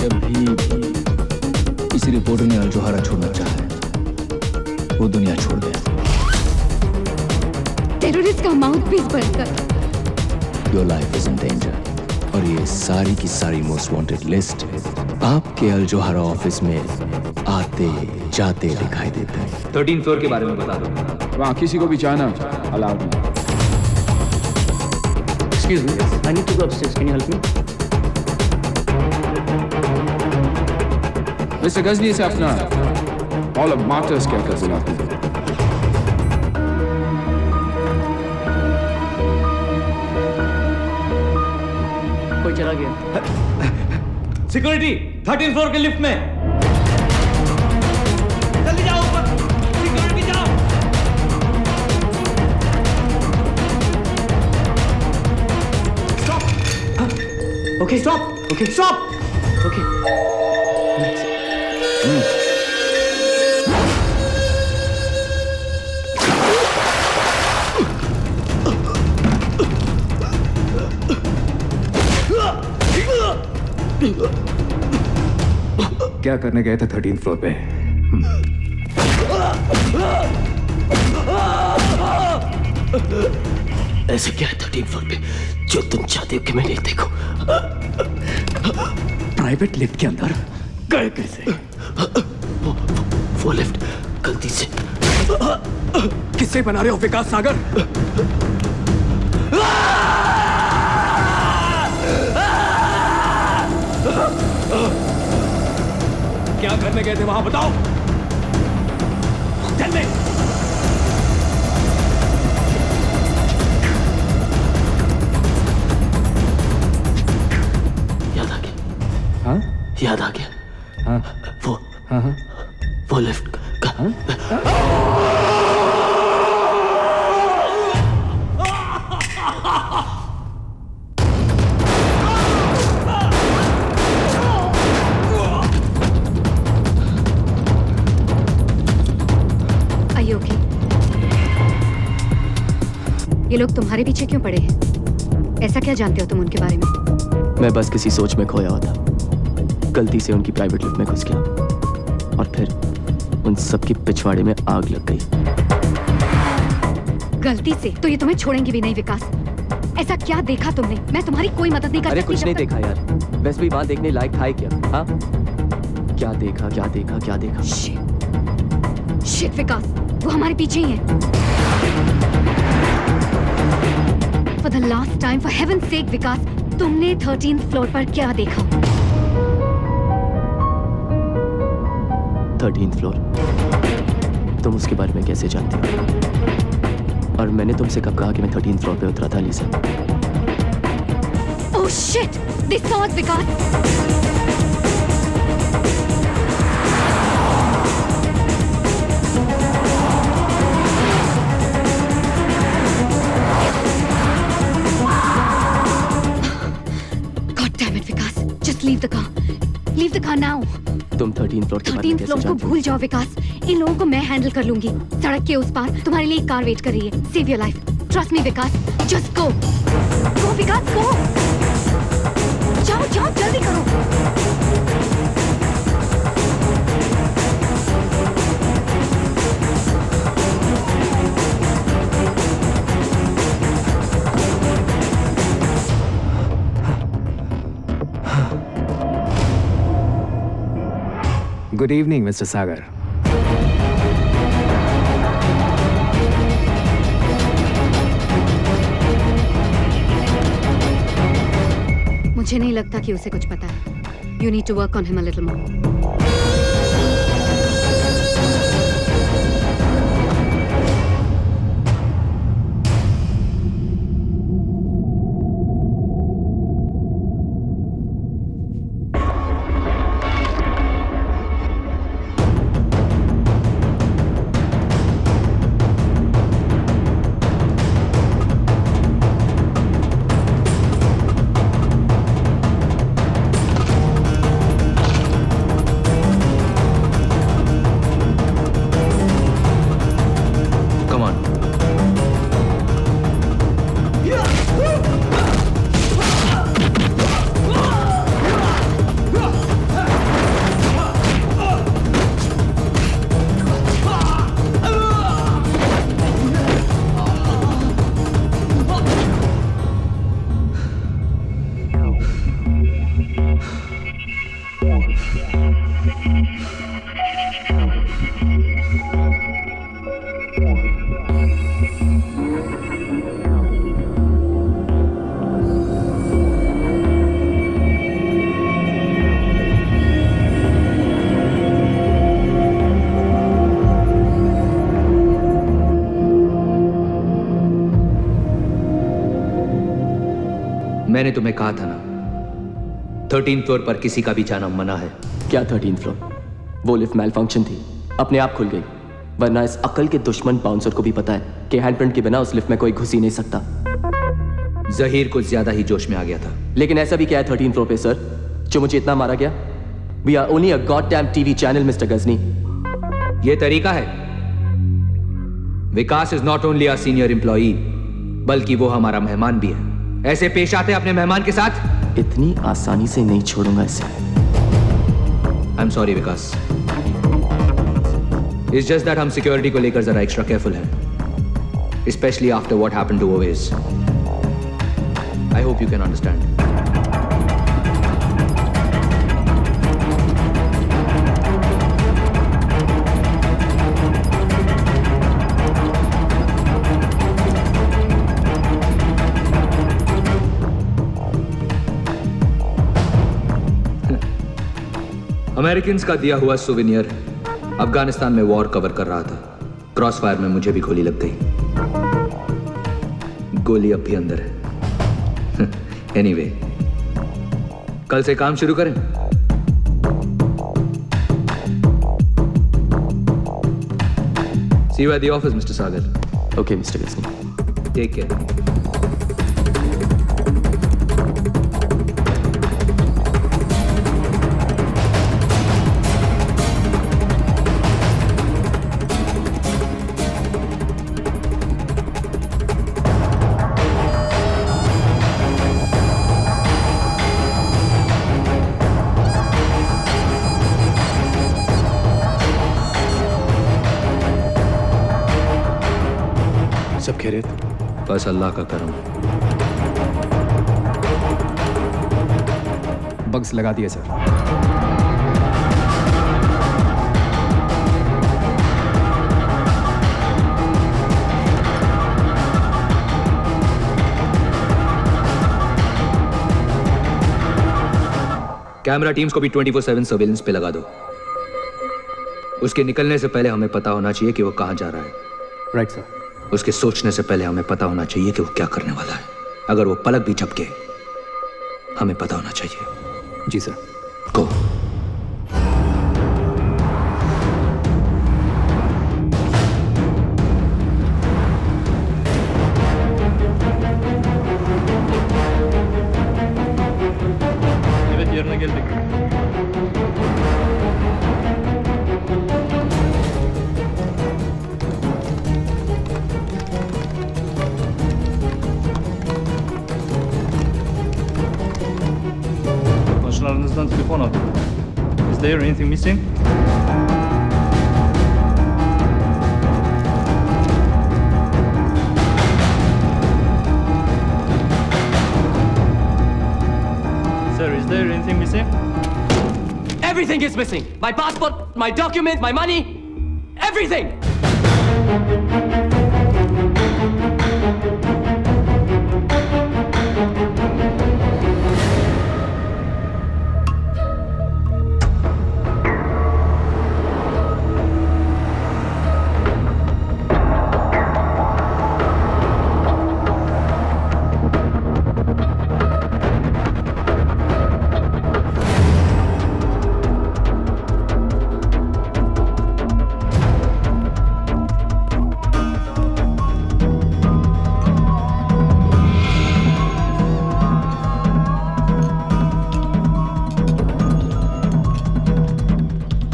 जब भी किसी रिपोर्टर ने अल जोहारा छोड़ना चाहा है, वो दुनिया छोड़ गया। टेररिस्ट का माउथपीस बनकर Your life is in danger। और ये सारी की सारी मोस्ट वांटेड लिस्ट आपके अल जोहारा ऑफिस में आते जाते दिखाई देते हैं। 13 फ्लोर के बारे में बता दो। वहाँ किसी को भी जाना अलाउड नहीं। Excuse me, I need to go upstairs. Can you help me? Mister Ghajini से अपना हॉल ऑफ मार्टर्स कहकर बुलाते हैं। कोई चला गया। सिक्योरिटी 13 फ्लोर के लिफ्ट में। जल्दी जाओ ऊपर। सिक्योरिटी जाओ। Stop. Okay, stop. Okay, stop. Okay. क्या करने गए थे 13 फ्लोर पे? ऐसे क्या है 13 फ्लोर पे जो तुम चाहते हो कि मैं नहीं देखूं? प्राइवेट लिफ्ट के अंदर गए कैसे? वो लिफ्ट गलती से। किससे बना रहे हो विकास सागर? क्या करने गए थे वहां बताओ। Tell me. याद आ गया। हाँ? याद आ गया। हाँ वो हाँ हाँ वो लिफ्ट का Are you okay? ये लोग तुम्हारे पीछे क्यों पड़े हैं? ऐसा क्या जानते हो तुम उनके बारे में? मैं बस किसी सोच में खोया हुआ था, गलती से उनकी प्राइवेट लिफ्ट में घुस गया और फिर उन सबकी पिछवाड़े में आग लग गई। गलती से? तो ये तुम्हें छोड़ेंगे भी नहीं विकास। ऐसा क्या देखा तुमने? मैं तुम्हारी कोई मदद नहीं कर अरे सकती कुछ जब नहीं तक- देखा यार, वैसे भी वहां देखने लायक था ही क्या? हाँ क्या देखा क्या देखा क्या देखा? शिट विकास, वो हमारे पीछे ही है। For the last time, for heaven's sake विकास, तुमने 13th फ्लोर पर क्या देखा? 13th floor? तुम उसके बारे में कैसे जानती हो? और मैंने तुमसे कब कहा कि मैं 13th फ्लोर पे उतरा था लीसा? Oh shit! They saw us Vikas! God damn it Vikas! Just leave the car. Leave the car now. तुम 13th फ्लोर के बारे में 13th कैसे फ्लोर को जानती हो? भूल जाओ विकास। इन लोगों को मैं हैंडल कर लूंगी। सड़क के उस पार तुम्हारे लिए एक कार वेट कर रही है। Save your life. Trust me Vikas. Just go. Go Vikas go. जाओ जाओ जल्दी करो। Good evening, Mr. Sagar. मुझे नहीं लगता कि उसे कुछ पता है। You need to work on him a little more. मैंने तुम्हें कहा था ना, 13th फ्लोर पर किसी का भी जाना मना है। क्या 13th फ्लोर? वो लिफ्ट मैल फंक्शन थी, अपने आप खुल गई। वरना इस अकल के दुश्मन बाउंसर को भी पता है कि हैंडप्रिंट के बिना उस लिफ्ट में कोई घुस ही नहीं सकता। जहीर कुछ ज्यादा ही जोश में आ गया था। लेकिन ऐसा भी क्या है 13th फ्लोर पे सर, जो मुझे इतना मारा गया? We are only a goddamn TV channel, Mr. Ghazni. ये तरीका है। Vikas is not only a senior employee, बल्कि वो हमारा मेहमान भी है। ऐसे पेश आते अपने मेहमान के साथ? इतनी आसानी से नहीं छोड़ूंगा इसे। I am sorry Vikas. It's just that हम सिक्योरिटी को लेकर जरा एक्स्ट्रा केयरफुल हैं, specially after what happened to Owais. I hope you can understand. Americans का दिया हुआ सुवेनियर अफगानिस्तान में वॉर कवर कर रहा था। क्रॉस फायर में मुझे भी गोली लग गई। गोली अब भी अंदर है। एनीवे, कल से काम शुरू करें। See you at the office, Mr. Sagar. Okay, Mr. Ghazni. Take care. सब खैरियत? बस अल्लाह का करम। बग्स लगा दिए सर। कैमरा टीम्स को भी 24/7 सर्वेलेंस पे लगा दो। उसके निकलने से पहले हमें पता होना चाहिए कि वो कहां जा रहा है। Right sir. उसके सोचने से पहले हमें पता होना चाहिए कि वो क्या करने वाला है। अगर वो पलक भी झपके, हमें पता होना चाहिए। जी sir. Go. Evet, yerine geldik. Komşularınızdan telefon aldım. Is there anything missing? Sir, is there anything missing? Everything is missing. My passport, my documents, my money, everything.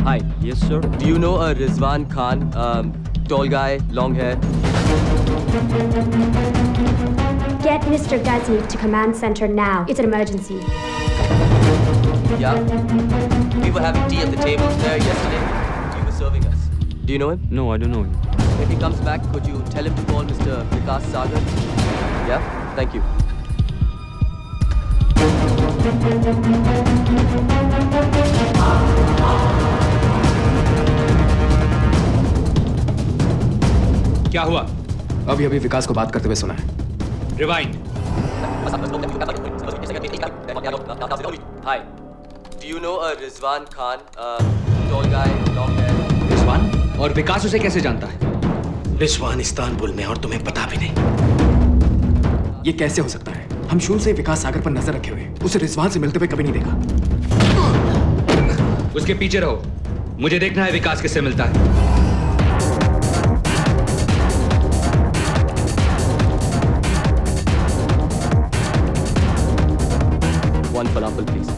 Hi. Yes, sir. Do you know a Rizwan Khan? Tall guy, long hair. Get Mr. Ghazni to command center now. It's an emergency. Yeah. We were having tea at the table there yesterday. He was serving us. Do you know him? No, I don't know him. If he comes back, could you tell him to call Mr. Vikas Sagar? Yeah? Thank you. क्या हुआ? अभी अभी विकास को बात करते हुए सुना है। Rewind. Hi. Do you know a Rizwan Khan? Tall guy, long hair. Rizwan? और विकास उसे कैसे जानता है? रिजवान इस्तांबुल में और तुम्हें पता भी नहीं। ये कैसे हो सकता है? हम शुरू से विकास सागर पर नजर रखे हुए, उसे रिजवान से मिलते हुए कभी नहीं देखा। उसके पीछे रहो। मुझे देखना है विकास किससे मिलता है। One falafel, please.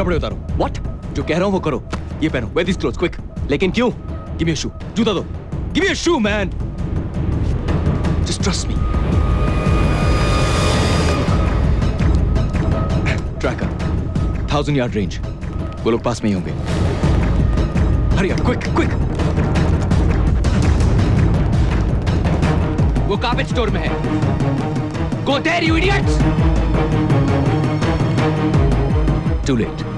कपड़े उतारो। What? जो कह रहा हूँ वो करो। ये पहनो। Wear these clothes, quick. लेकिन क्यों? Give me a shoe. जूता दो। Give me a shoe, man. Just trust me. 1000 yard range. वो लोग पास में ही होंगे। Hurry up, quick quick. वो कार्पेट स्टोर में है। Go there you idiots. Too late.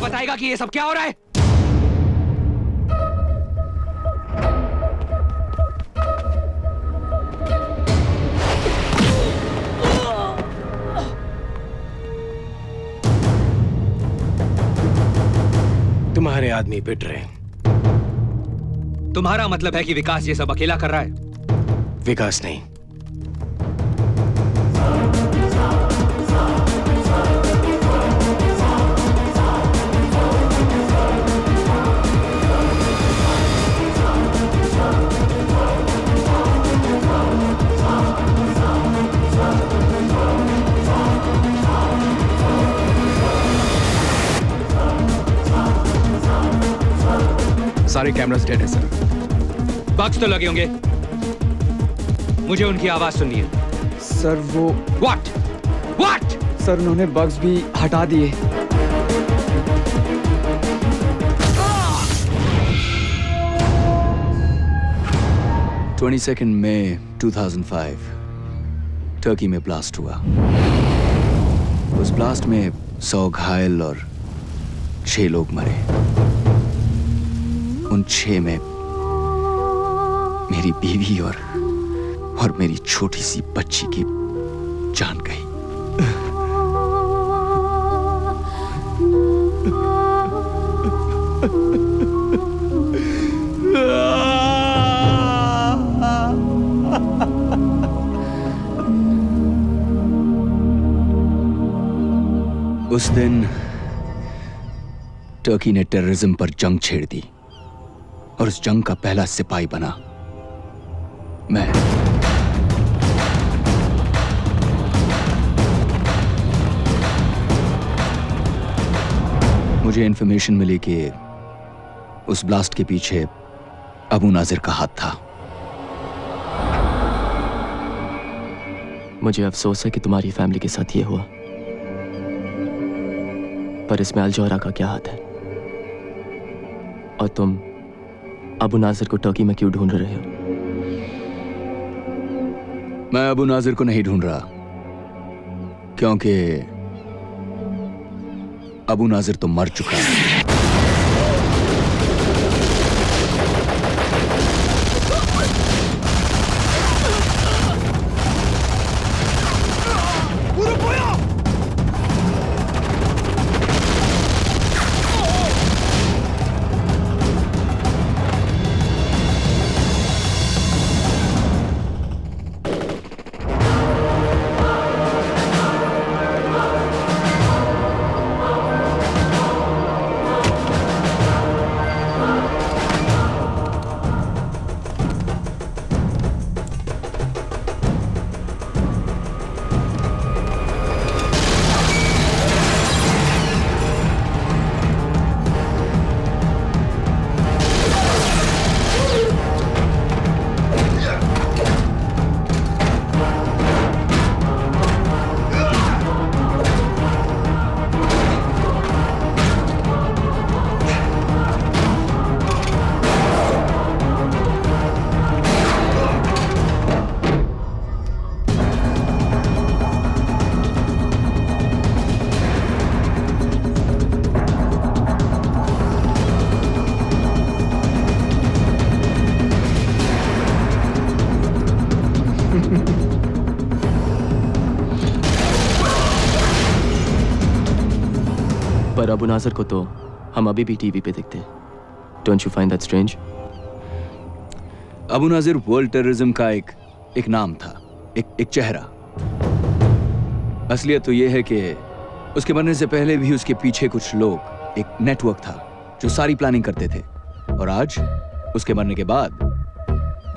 बताएगा कि ये सब क्या हो रहा है? तुम्हारे आदमी पिट रहे हैं। तुम्हारा मतलब है कि विकास ये सब अकेला कर रहा है? विकास नहीं, सारे कैमरास डेड है सर। बग्स तो लगे होंगे। मुझे उनकी आवाज सुननी है। सर वो व्हाट सर उन्होंने बग्स भी हटा दिए। मई 2005 टर्की में ब्लास्ट हुआ। उस ब्लास्ट में 100 घायल और 6 लोग मरे। उन 6 में मेरी बीवी और मेरी छोटी सी बच्ची की जान गई। उस दिन टर्की ने टेररिज्म पर जंग छेड़ दी और उस जंग का पहला सिपाही बना मैं। मुझे इंफॉर्मेशन मिली कि उस ब्लास्ट के पीछे अबू नाजिर का हाथ था। मुझे अफसोस है कि तुम्हारी फैमिली के साथ ये हुआ, पर इसमें अलजोहरा का क्या हाथ है? और तुम अबू नाजिर को टर्की में क्यों ढूंढ रहे हो? मैं अबू नाजिर को नहीं ढूंढ रहा, क्योंकि अबू नाजिर तो मर चुका है। पर अबू नाजिर को तो हम अभी भी टीवी पे देखते हैं। Don't you find that strange? Abu Nazir world terrorism का एक नाम था, एक चेहरा। असलियत तो यह है कि उसके मरने से पहले भी उसके पीछे कुछ लोग, एक नेटवर्क था जो सारी प्लानिंग करते थे, और आज उसके मरने के बाद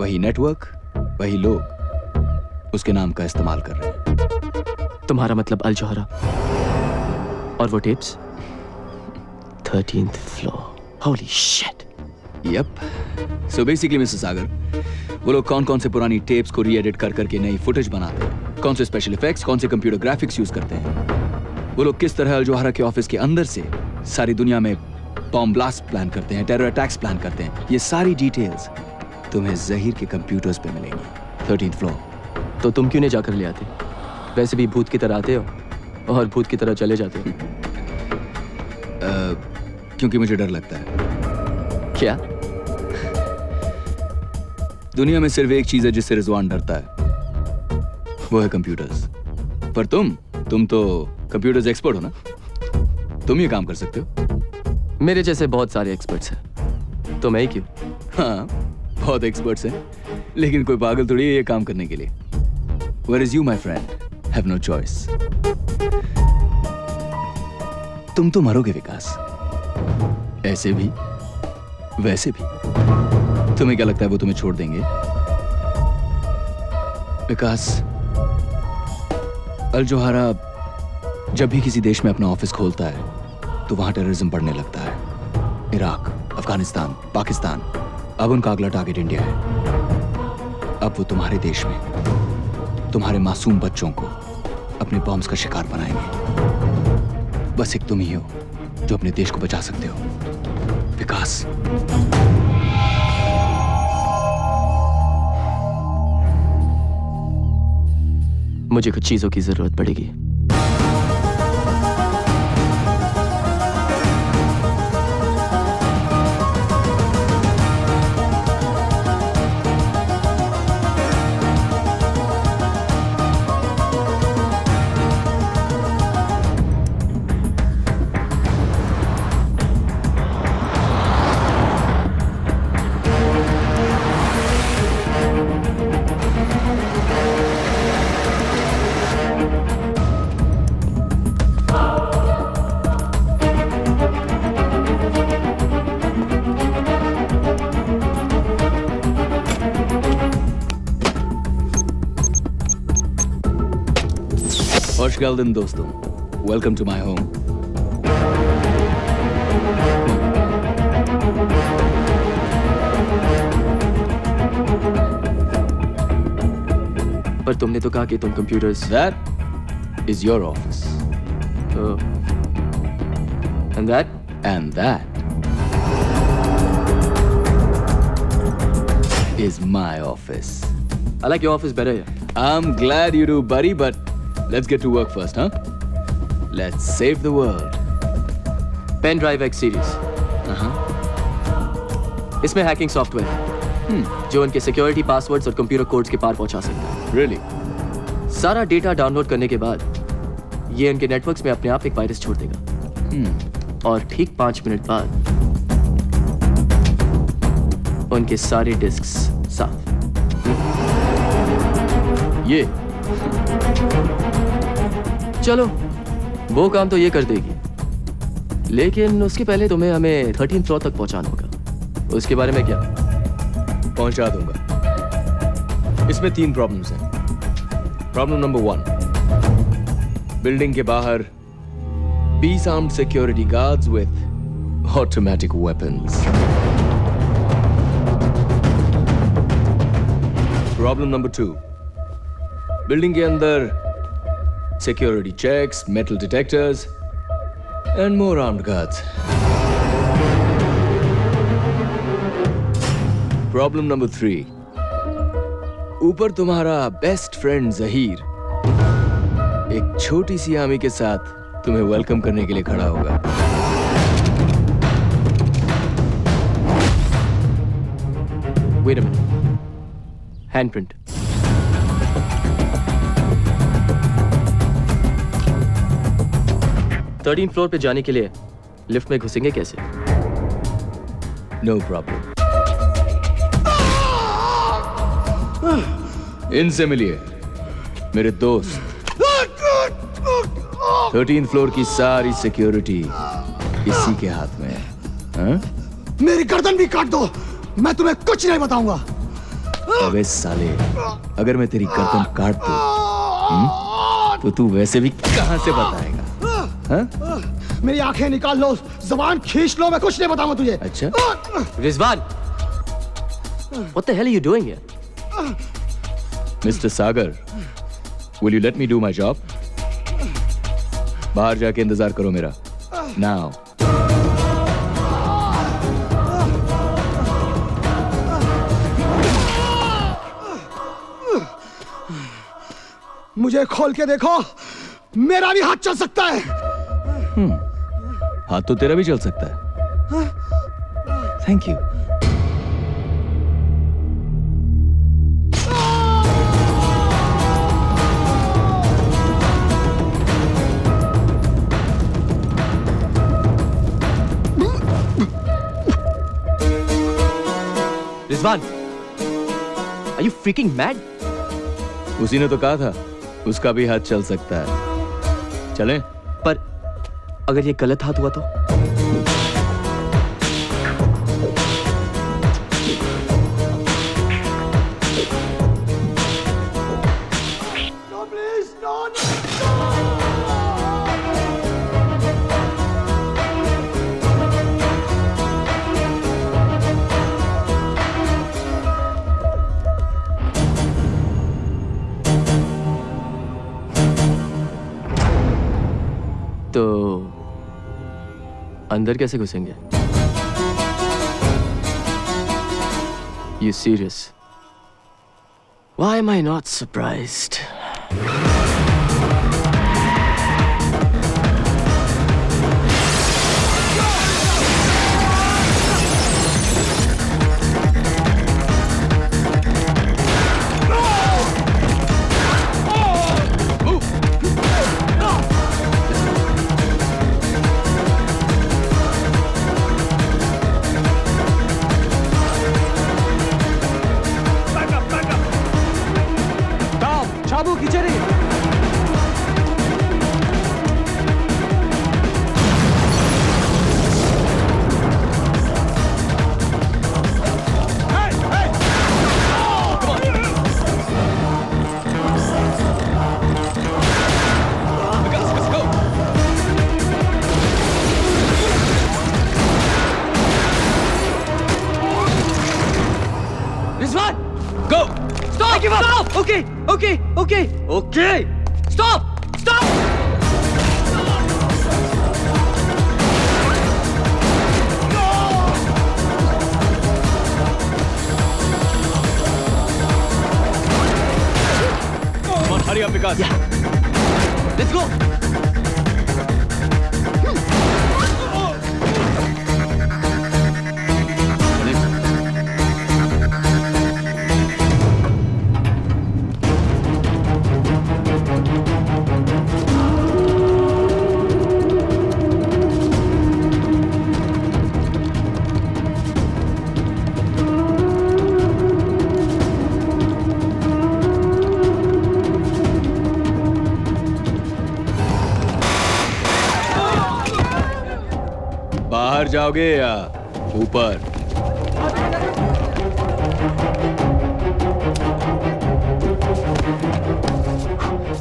वही नेटवर्क, वही लोग उसके नाम का इस्तेमाल कर रहे हैं। तुम्हारा मतलब अल जोहरा और वो tapes? 13th floor. Holy shit. Yep. So basically, mister Sagar, वो लोग कौन-कौन से पुरानी टेप्स को री-एडिट कर करके नई फुटेज बनाते हैं, कौन से स्पेशल इफेक्ट्स, कौन से कंप्यूटर ग्राफिक्स यूज करते हैं, वो लोग किस तरह अल जोहरा के ऑफिस के अंदर से सारी दुनिया में बॉम्ब ब्लास्ट प्लान करते हैं, टेरर अटैक्स प्लान करते हैं, ये सारी डिटेल्स तुम्हें जहीर के कंप्यूटर्स पे मिलेंगी। 13th floor. तो तुम क्यों नहीं जाकर ले आते? वैसे भी भूत की तरह आते हो और भूत की तरह चले जाते हो। क्योंकि मुझे डर लगता है। क्या? दुनिया में सिर्फ एक चीज है जिससे रिजवान डरता है, वो है कंप्यूटर्स। पर तुम तो कंप्यूटर्स एक्सपर्ट हो ना, तुम ये काम कर सकते हो। मेरे जैसे बहुत सारे एक्सपर्ट्स हैं, तो मैं ही क्यों? हाँ, बहुत एक्सपर्ट्स हैं, लेकिन कोई पागल थोड़ी है ये काम करने के लिए। Where is you, my friend? Have no choice. तुम तो मरोगे विकास, ऐसे भी वैसे भी। तुम्हें क्या लगता है वो तुम्हें छोड़ देंगे? विकास, अल जोहरा जब भी किसी देश में अपना ऑफिस खोलता है तो वहां टेररिज्म बढ़ने लगता है। इराक, अफगानिस्तान, पाकिस्तान, अब उनका अगला टारगेट इंडिया है। अब वो तुम्हारे देश में तुम्हारे मासूम बच्चों को अपने बॉम्ब्स का शिकार बनाएंगे। बस एक तुम ही हो जो अपने देश को बचा सकते हो, विकास। मुझे कुछ चीजों की जरूरत पड़ेगी। Hoş geldin dostum. Welcome to my home. पर तुमने तो कहा कि तुम computers. That is your office. Oh. And that? And that is my office. I like your office better here. I'm glad you do, buddy, but let's get to work first, huh? Let's save the world. Pen Drive X series. इसमें hacking software है जो उनके security passwords और computer codes के पार पहुंचा सकता है। Really? सारा डेटा डाउनलोड करने के बाद ये उनके नेटवर्क्स में अपने आप एक वायरस छोड़ देगा। और ठीक 5 मिनट बाद उनके सारे डिस्क्स साफ। ये चलो, वो काम तो ये कर देगी, लेकिन उसके पहले तुम्हें हमें 13th फ्लोर तक पहुंचाना होगा। उसके बारे में क्या? पहुंचा दूंगा। इसमें 3 प्रॉब्लम्स हैं। प्रॉब्लम नंबर 1, बिल्डिंग के बाहर 20 armed security guards with automatic weapons. Problem number 2, building के अंदर security checks, metal detectors, and more armed guards. Problem number 3. ऊपर तुम्हारा बेस्ट फ्रेंड जहीर एक छोटी सी आर्मी के साथ तुम्हें वेलकम करने के लिए खड़ा होगा। Wait a minute. Handprint. Thirteen floor पे जाने के लिए लिफ्ट में घुसेंगे कैसे? No problem. इनसे मिलिए, मेरे दोस्त 13th फ्लोर की सारी सिक्योरिटी इसी के हाथ में है। हाँ? मेरी गर्दन भी काट दो, मैं तुम्हें कुछ नहीं बताऊंगा। अबे साले, अगर मैं तेरी गर्दन काट दूं, तो तू वैसे भी कहां से बताएगा? हाँ? मेरी आंखें निकाल लो, जबान खींच लो, मैं कुछ नहीं बताऊंगा तुझे। अच्छा? Rizwan, what the hell are you doing here? Mr. Sagar, will you let me do my job? बाहर जाके इंतजार करो मेरा। Now. मुझे खोल के देखो, मेरा भी हाथ चल सकता है। हाथ तो तेरा भी चल सकता है। Thank you. Rizwan, are you freaking mad? उसी ने तो कहा था, उसका भी हाथ चल सकता है। चलें? पर अगर ये गलत हाथ हुआ तो? तो अंदर कैसे घुसेंगे? You serious? Why am I not surprised? चाबू खींचे रही। Rizwan, go! Stop! Stop! Okay, okay, okay, okay! Stop! Stop! Come on, hurry up, Vikas. Yeah. Let's go! बाहर जाओगे या ऊपर?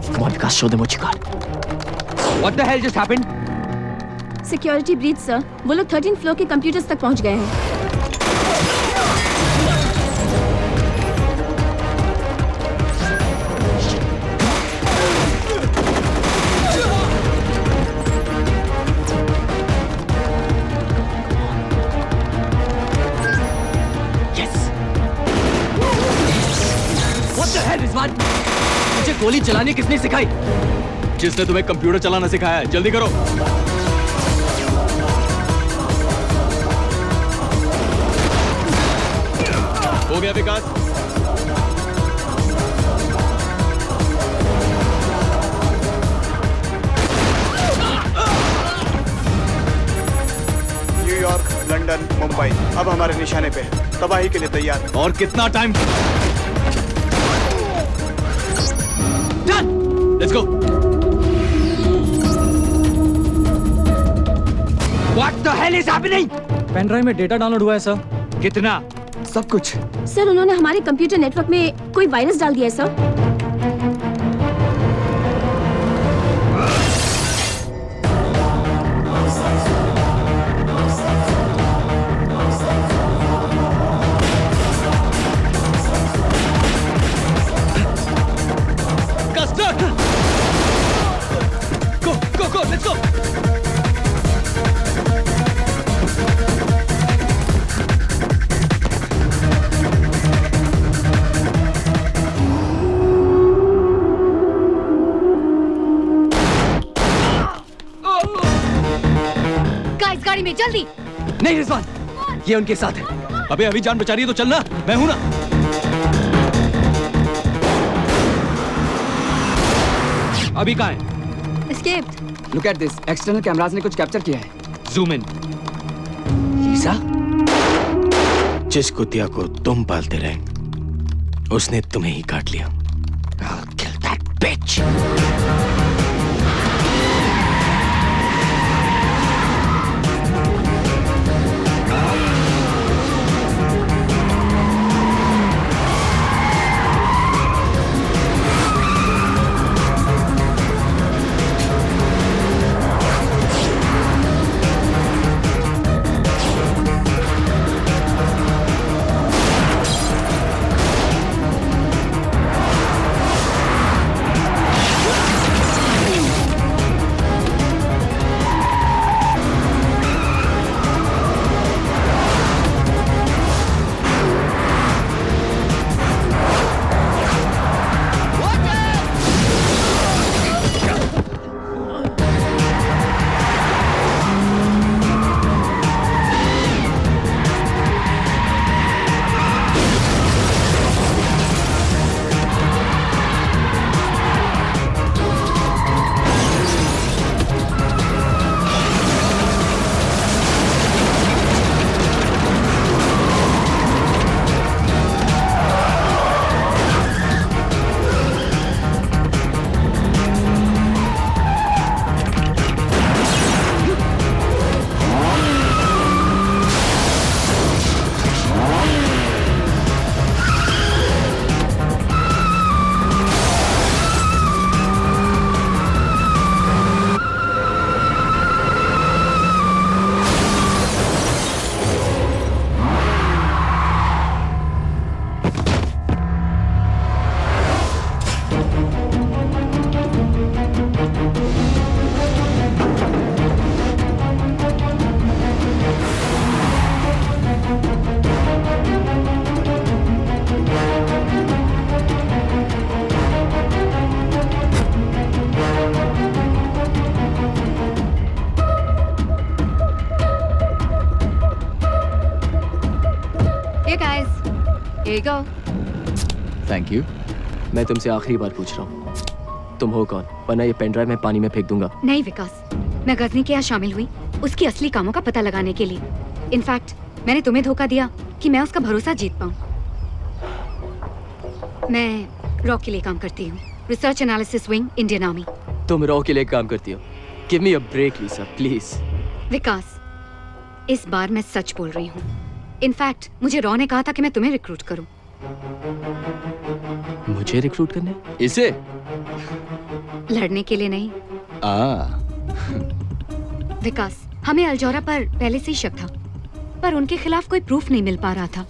Come on, Vikas, show them what you got. What the hell just happened? Security breach sir, वो लोग 13th floor के computers तक पहुंच गए हैं। रिजवान, मुझे गोली चलाने किसने सिखाई? जिसने तुम्हें कंप्यूटर चलाना सिखाया है। जल्दी करो। हो गया विकास? न्यूयॉर्क, लंदन, मुंबई अब हमारे निशाने पे है। तबाही के लिए तैयार। और कितना time? Done! Let's go. What the hell is happening? Pen drive में डेटा डाउनलोड हुआ है सर। कितना? सब कुछ। सर उन्होंने हमारे कंप्यूटर नेटवर्क में कोई वायरस डाल दिया है sir. Go, let's go! Guys गाड़ी में जल्दी। नहीं रिजवान, ये उनके साथ है। अबे अभी जान बचा रही है तो चलना, मैं हूं ना। अभी कहाँ है? Escaped. Look at this. External cameras ने कुछ कैप्चर किया है। Zoom in. लीसा, जिस कुतिया को तुम पालते रहे, उसने तुम्हें ही काट लिया। I'll kill that bitch. Here you go. Thank you. मैं तुमसे आखिरी बार पूछ रहा हूँ, तुम हो कौन? वरना ये पेन ड्राइव मैं पानी में फेंक दूंगा। नहीं विकास, मैं गजनी के यहाँ शामिल हुई उसकी असली कामों का पता लगाने के लिए। इनफैक्ट मैंने तुम्हें धोखा दिया कि मैं उसका भरोसा जीत पाऊँ। मैं रॉ के लिए काम करती हूँ, research analysis wing, Indian army. तुम रॉ के लिए काम करती हो? Give me a break Lisa, please. Vikas, इस बार मैं सच बोल रही हूँ। इनफैक्ट मुझे रॉ ने कहा था कि मैं तुम्हें रिक्रूट करूं। मुझे रिक्रूट करने? इसे? लड़ने के लिए नहीं। विकास, हमें अल्जोरा पर पहले से ही शक था, पर उनके खिलाफ कोई प्रूफ नहीं मिल पा रहा था।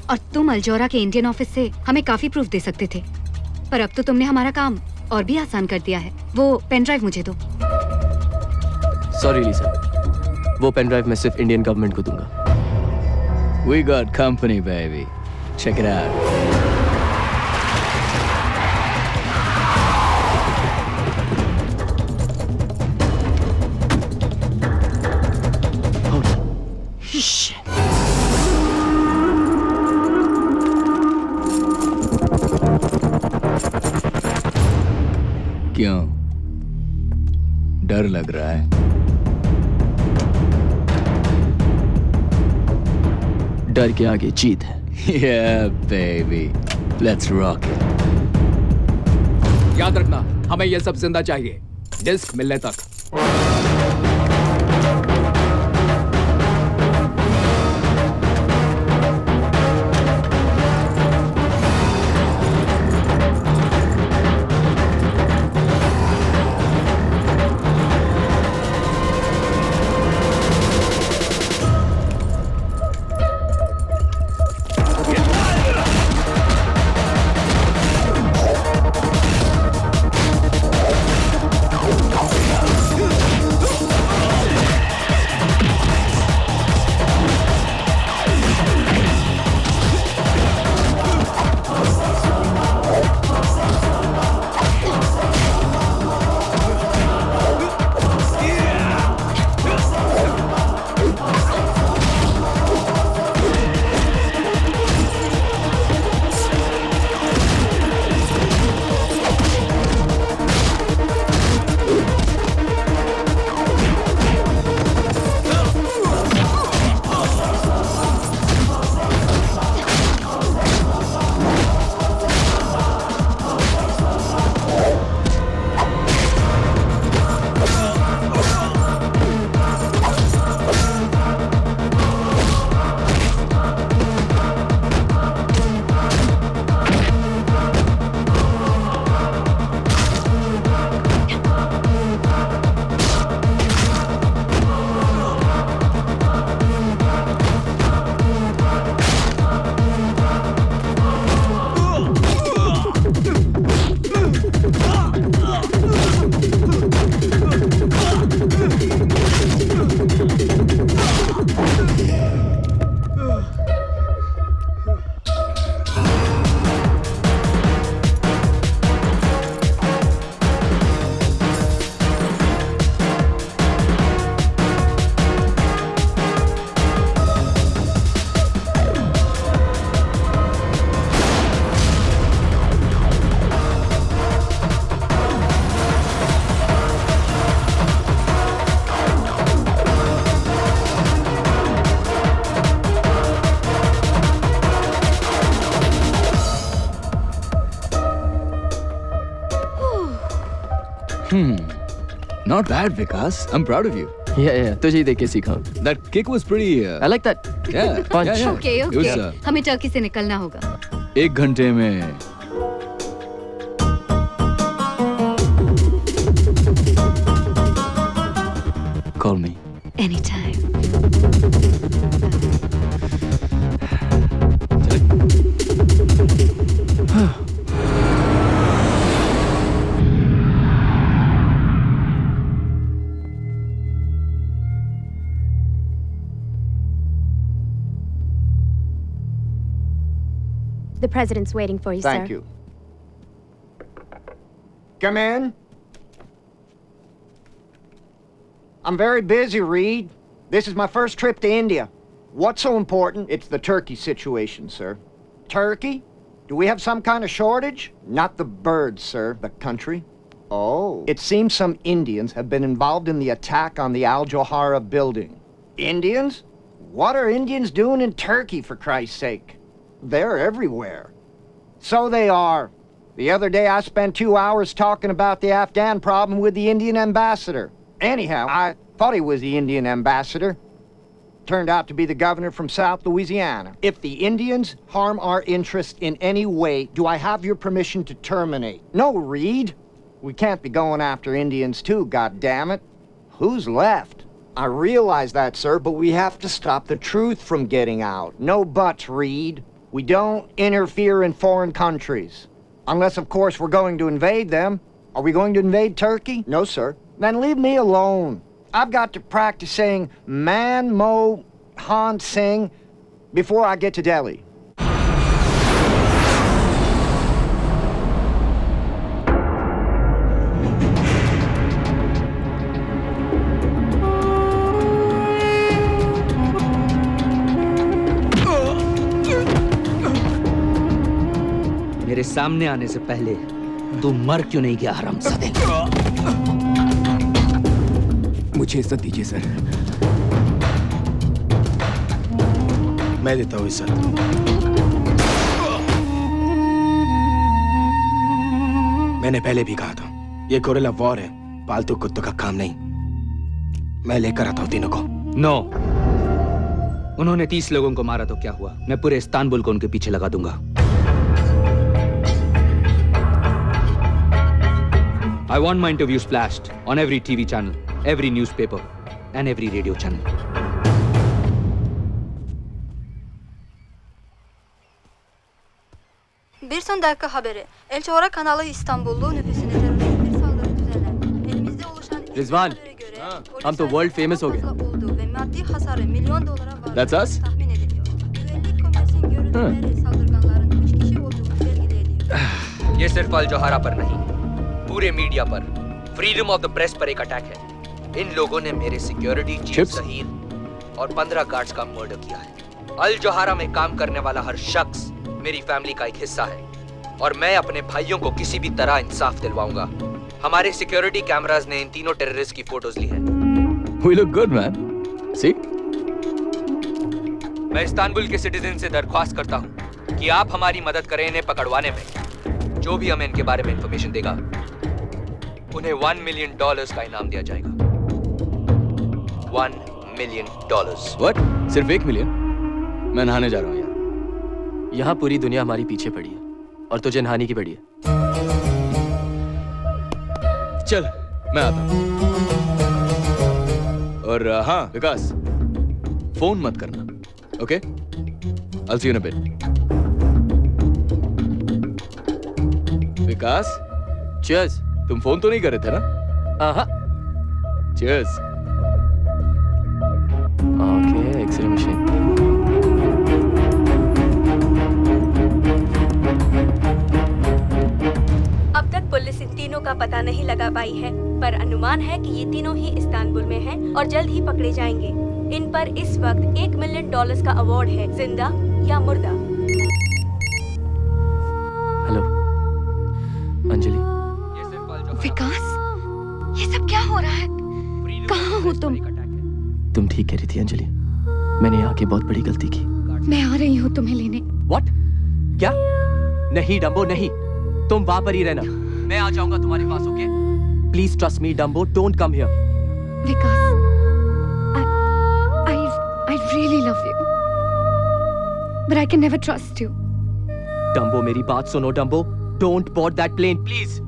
और तुम अल्जोरा के इंडियन ऑफिस से हमें काफी प्रूफ दे सकते थे, पर अब तो तुमने हमारा काम और भी आसान कर दिया है। वो पेन ड्राइव मुझे दो। सॉरी लीसा, वो पेन ड्राइव मैं सिर्फ इंडियन गवर्नमेंट को दूंगा। We got company, baby. Check it out. Shit. क्यों? डर लग रहा है? डर के आगे जीत है। Yeah, baby. Let's rock it. याद रखना, हमें ये सब जिंदा चाहिए, डिस्क मिलने तक। Not bad, Vikas. I'm proud of you. Yeah, तुझे ही देख के सीखा. That kick was pretty. I like that. Yeah. Punch. Yeah, yeah. Okay It was, okay, हमें टर्की से निकलना होगा. 1 घंटे में. Call me. Anytime. The president's waiting for you, sir. Thank you. Come in. I'm very busy, Reed. This is my first trip to India. What's so important? It's the turkey situation, sir. Turkey? Do we have some kind of shortage? Not the birds, sir. The country. Oh. It seems some Indians have been involved in the attack on the Al Johara building. Indians? What are Indians doing in Turkey, for Christ's sake? They're everywhere. So they are. The other day I spent 2 hours talking about the Afghan problem with the Indian ambassador. Anyhow, I thought he was the Indian ambassador. Turned out to be the governor from South Louisiana. If the Indians harm our interest in any way, do I have your permission to terminate? No, Reed. We can't be going after Indians too, goddammit. Who's left? I realize that, sir, but we have to stop the truth from getting out. No buts, Reed. We don't interfere in foreign countries. Unless, of course, we're going to invade them. Are we going to invade Turkey? No, sir. Then leave me alone. I've got to practice saying Man Mo Han Singh before I get to Delhi. मेरे सामने आने से पहले तू मर क्यों नहीं गया हरामजादे? मुझे इज्जत दीजिए सर. मैं देता हूँ इज्जत. मैंने पहले भी कहा था, ये गोरिल्ला वॉर है, पालतू कुत्तों का काम नहीं. मैं लेकर आता हूँ तीनों को. नो. उन्होंने 30 लोगों को मारा तो क्या हुआ? मैं पूरे इस्तांबुल को उनके पीछे लगा दूंगा. I want my interviews flashed on every TV channel, every newspaper, and every radio channel. Bir son dakika haberi. El Johara kanalı İstanbullu nüfusuna terörist bir saldırı düzenlendi. Elimizde oluşan Rizwan, हम तो world famous हो गए. olduğu ve maddi hasarı milyon dolara var. That's us? Tahmin ediliyor. Güvenlik komisyon görüntüleri saldırganların 3 kişi olduğunu belirli ediyor. ये सिर्फ अल जोहारा पर नहीं, पूरे media पर, फ्रीडम ऑफ द प्रेस पर एक अटैक है. इन लोगों ने मेरे सिक्योरिटी चीफ सहील और 15 गार्ड्स का मर्डर किया है. अल जोहारा में काम करने वाला हर शख्स मेरी फैमिली का एक हिस्सा है और मैं अपने भाइयों को किसी भी तरह इंसाफ दिलवाऊंगा. हमारे सिक्योरिटी कैमरास ने इन तीनों टेररिस्ट की फोटोज ली हैं. We look good, man. See? मैं इस्तांबुल के सिटीजन से दरख्वास्त करता हूँ कि आप हमारी मदद करें इन्हें पकड़वाने में. जो भी हमें इनके बारे में इंफॉर्मेशन देगा, उन्हें $1 मिलियन का इनाम दिया जाएगा. $1 मिलियन. What? सिर्फ 1 मिलियन? मैं नहाने जा रहा हूँ यार. यहाँ पूरी दुनिया हमारी पीछे पड़ी है और तुझे नहाने की पड़ी है. चल, मैं आता हूँ. और हाँ, विकास, फोन मत करना, okay? I'll see you in a bit. Vikas, cheers. तुम फोन तो नहीं कर रहे थे ना? हाँ. Cheers. Okay, x-ray machine. अब तक पुलिस इन तीनों का पता नहीं लगा पाई है, पर अनुमान है कि ये तीनों ही इस्तांबुल में हैं और जल्द ही पकड़े जाएंगे. इन पर इस वक्त $1 मिलियन का अवार्ड है, जिंदा या मुर्दा. हेलो, अंजलि. विकास, ये सब क्या हो रहा है? कहाँ हो तुम? तुम ठीक कह रही थी अंजलि. मैंने यहाँ की बहुत बड़ी गलती की. मैं आ रही हूँ तुम्हें लेने. What? क्या? नहीं डम्बो नहीं. तुम वहां पर ही रहना. मैं आ जाऊंगा तुम्हारे पास, okay? Please trust me, Dumbo. Don't come here. Vikas, I really love you. But I can never trust you. Dumbo, मेरी बात सुनो, Dumbo. Don't board that plane, please.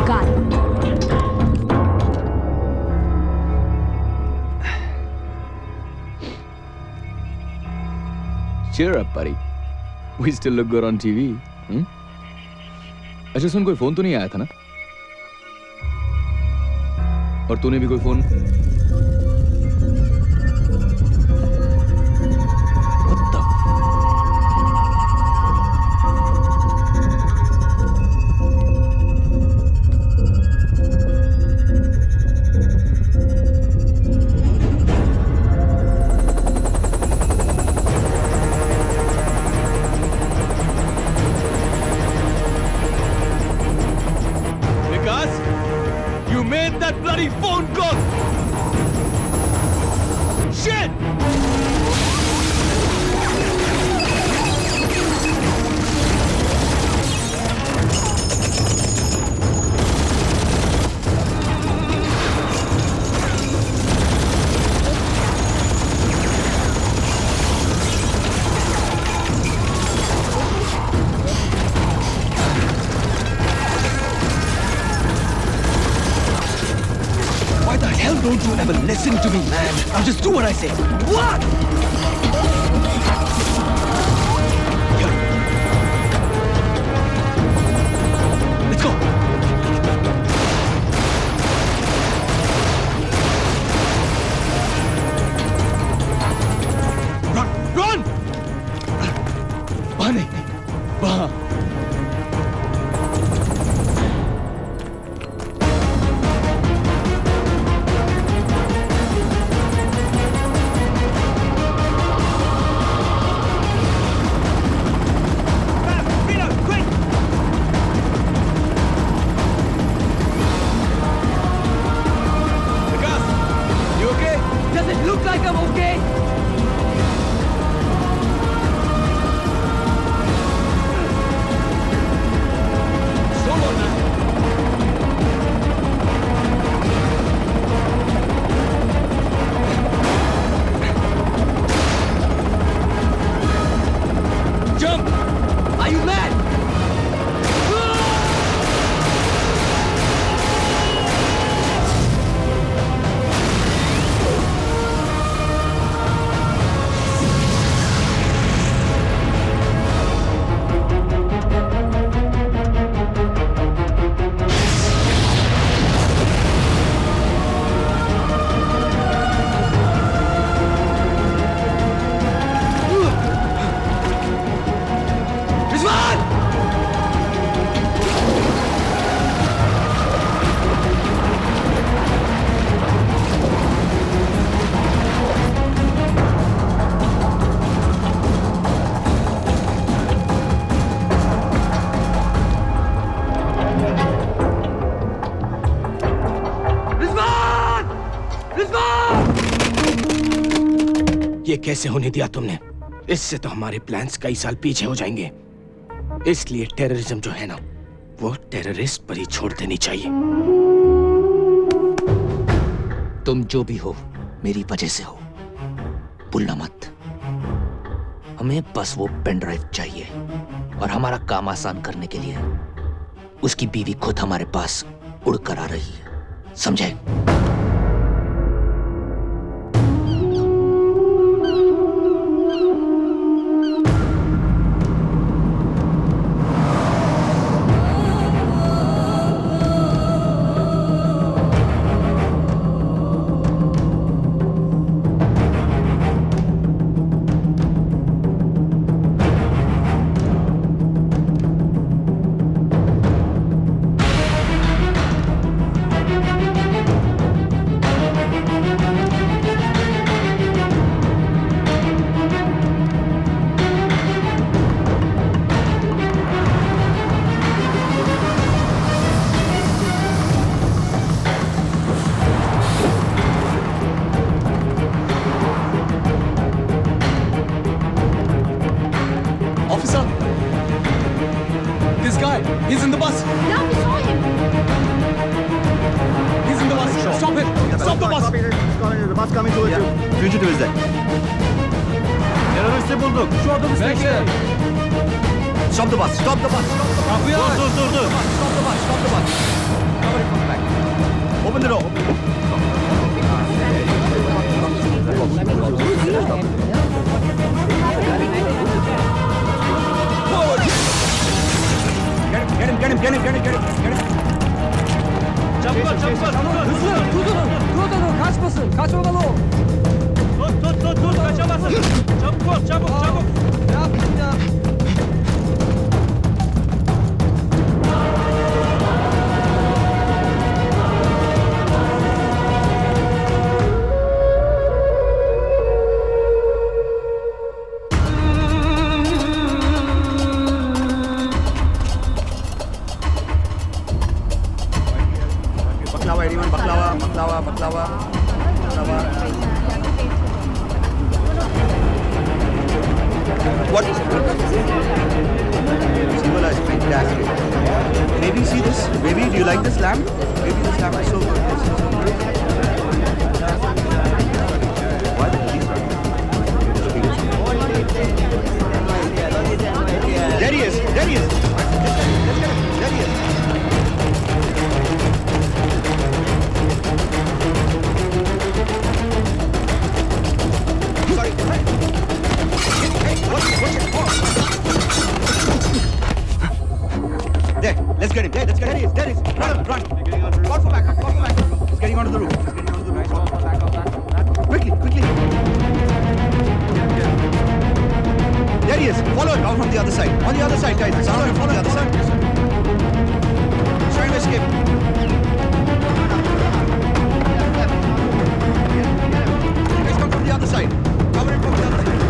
Got it. Cheer up, buddy. We still look good on TV. अच्छा सुन, कोई phone तो नहीं आया था ना? और तूने भी कोई phone? Don't you ever listen to me, man. Now just do what I say. What? Let's go. Run! Run! Bahane. Baha. ये कैसे होने दिया तुमने? इससे तो हमारे प्लान्स कई साल पीछे हो जाएंगे। इसलिए टेररिज्म जो है ना, वो टेररिस्ट पर ही छोड़ देनी चाहिए। तुम जो भी हो, मेरी वजह से हो। भूलना मत। हमें बस वो पेन ड्राइव चाहिए और हमारा काम आसान करने के लिए उसकी बीवी खुद हमारे पास उड़कर आ रही है। समझे? Officer! This guy, he's in the bus! Yeah, we saw him! He's in the bus! Stop him! Stop the bus! The bus coming towards you. Fugitive is there. Teröristi bulduk. Şu otobüs bekle. Stop the bus. Stop the bus. Kapıyı aç. Dur. Stop the bus. Stop the bus. Cover it from the back. Open the door. Get him. Çabuk ol. Hızlı. Dur. Kaçmasın. Kaçmamalı o. Tut. Kaçamazsın. Çabuk ol. Ne yaptın ya? Baklava, anyone? Baklava. What? Simula is fantastic. Baby, see this? Baby, do you like this lamb? Baby, this lamb is so good. What? There he is. Let's get him. There he is. There, let's get him. There he is. Run. Call for backup. He's getting onto the roof. Quickly. There he is. Follow him down from the other side. On the other side, guys. Follow him from the other side. Trying to escape. You guys come from the other side. Cover him from the other side.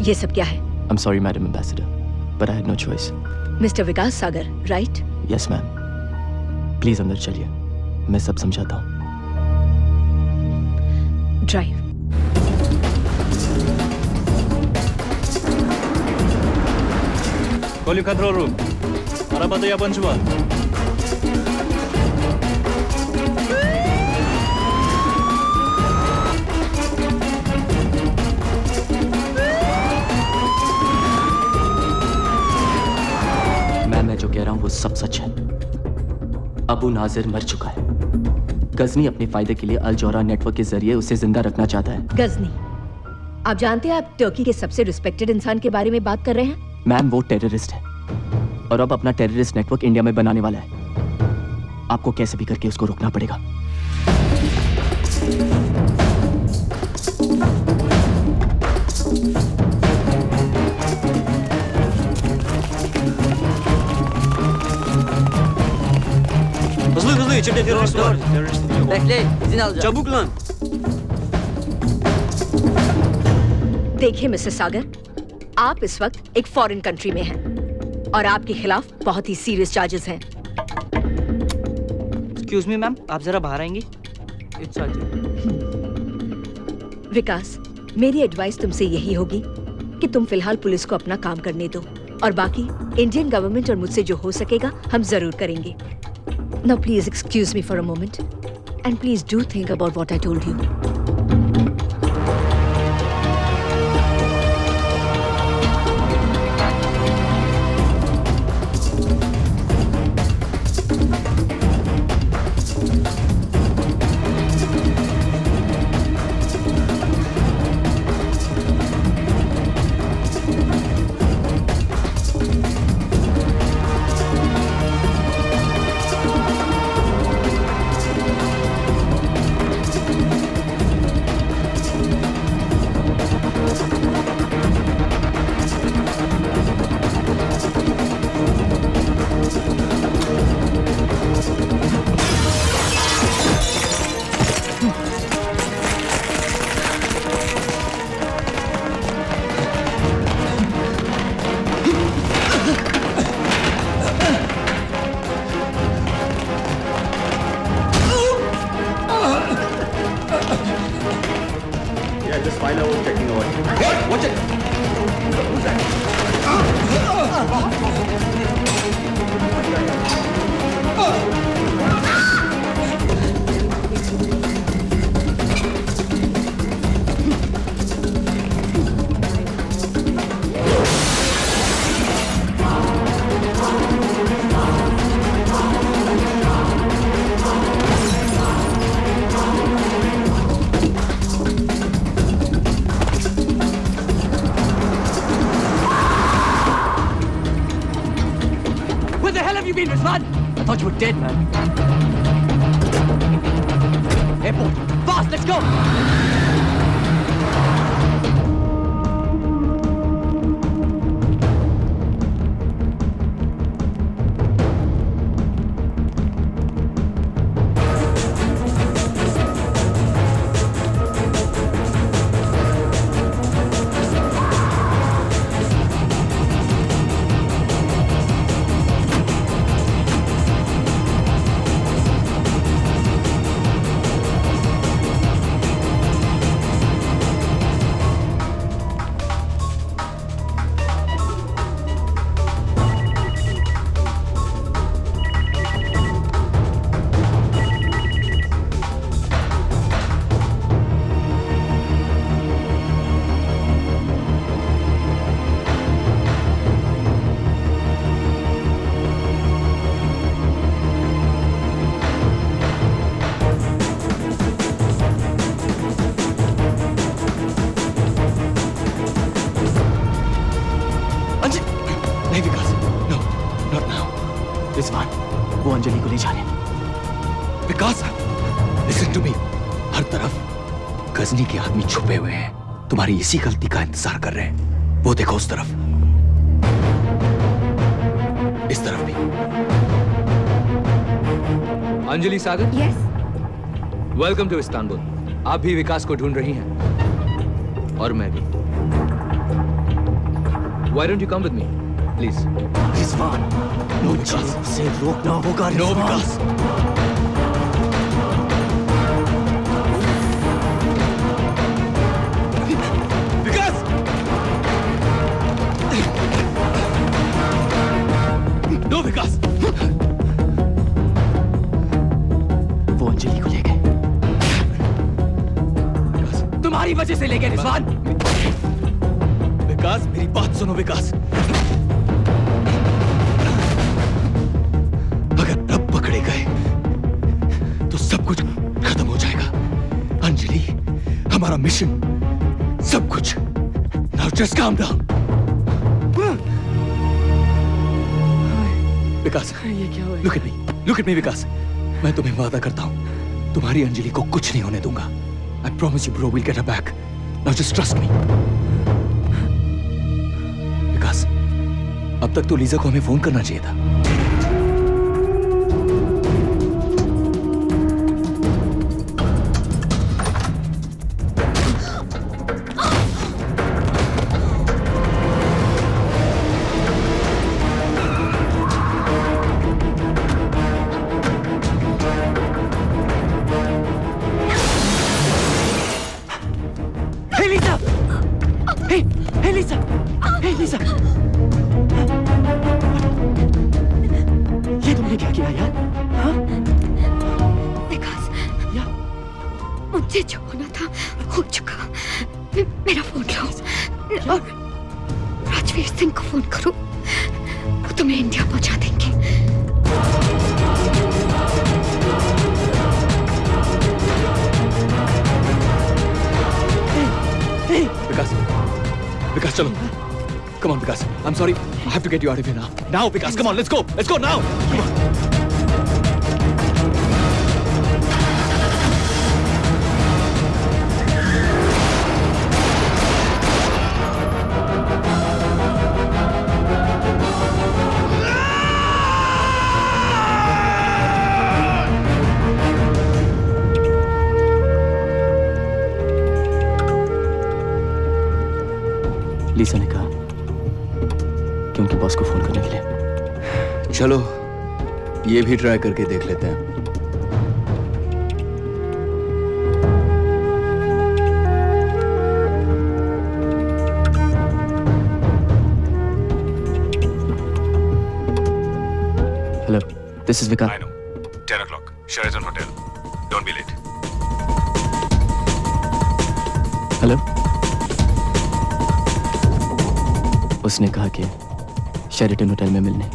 ये सब क्या है? I'm sorry, Madam Ambassador, but I had no choice. Mister Vikas Sagar, right? Yes, ma'am. Please अंदर चलिए, मैं सब समझाता हूँ. Drive. Call your control room. 알아봐도 번주원. मैं जो कह रहा हूं वो सब सच है. अबू नाजिर मर चुका है. गजनी अपने फायदे के लिए अल जौरा नेटवर्क के जरिए उसे जिंदा रखना चाहता है. गजनी, आप जानते हैं आप टर्की के सबसे रिस्पेक्टेड इंसान के बारे में बात कर रहे हैं? मैम, वो टेररिस्ट है और अब अपना टेररिस्ट नेटवर्क इंडिया में बनाने वाला है. आपको कैसे भी करके उसको रोकना पड़ेगा. Hızlı içeride terörist var. Bekle, izin alacağım. Çabuk lan. देखिए मिस्टर सागर, आप इस वक्त एक फॉरेन कंट्री में हैं और आपके खिलाफ बहुत ही सीरियस चार्जेस हैं. एक्सक्यूज मी मैम, आप जरा बाहर आएंगी. इट्स विकास, मेरी एडवाइस तुमसे यही होगी कि तुम फिलहाल पुलिस को अपना काम करने दो और बाकी इंडियन गवर्नमेंट और मुझसे जो हो सकेगा हम जरूर करेंगे। Now please excuse me for a moment and please do think about what I told you. I thought you were dead, man. Airport! Fast, let's go! Anjali को ले जाने। विकास, लिसन टू मी। हर तरफ गजनी के आदमी छुपे हुए हैं, तुम्हारी इसी गलती का इंतजार कर रहे हैं। वो देखो उस तरफ, इस तरफ भी। अंजलि सागर, यस, वेलकम टू इस्तांबुल। आप भी विकास को ढूंढ रही हैं और मैं भी। Why don't you come with me, please? Rizwan, no Vikas से रोकना होगा। नो विकास। नो विकास। वो अंजलि को ले गए, तुम्हारी वजह से ले गए रिजवान। विकास, मेरी बात सुनो विकास। अगर अब पकड़े गए तो सब कुछ खत्म हो जाएगा। अंजलि, हमारा मिशन, सब कुछ। Now just calm down. Vikas, ये क्या हुआ? Look at me Vikas. मैं तुम्हें वादा करता हूं, तुम्हारी अंजलि को कुछ नहीं होने दूंगा। I promise you bro, will get her back. Now just trust me. Vikas, अब तक तो लीजा को हमें फोन करना चाहिए था। Hey, Lisa! Hey, Lisa! ये तुमने क्या किया यार? हाँ? विकास, मुझे जो होना था हो चुका। मेरा फोन लो और राजवीर सिंह को फोन करो, वो तुम्हें इंडिया पहुंचा देंगे। विकास चलो। Come on, Vikas. I'm sorry. I have to get you out of here now. Now, Vikas, come on, let's go. Let's go now. Come on. लीसा ने कहा कि उनके बॉस को फोन करने के लिए। चलो ये भी ट्राई करके देख लेते हैं। Hello, this is Vikas. I know. 10 o'clock. Sheraton Hotel. Don't be late. Hello. उसने कहा कि शेरिटन होटल में मिलने।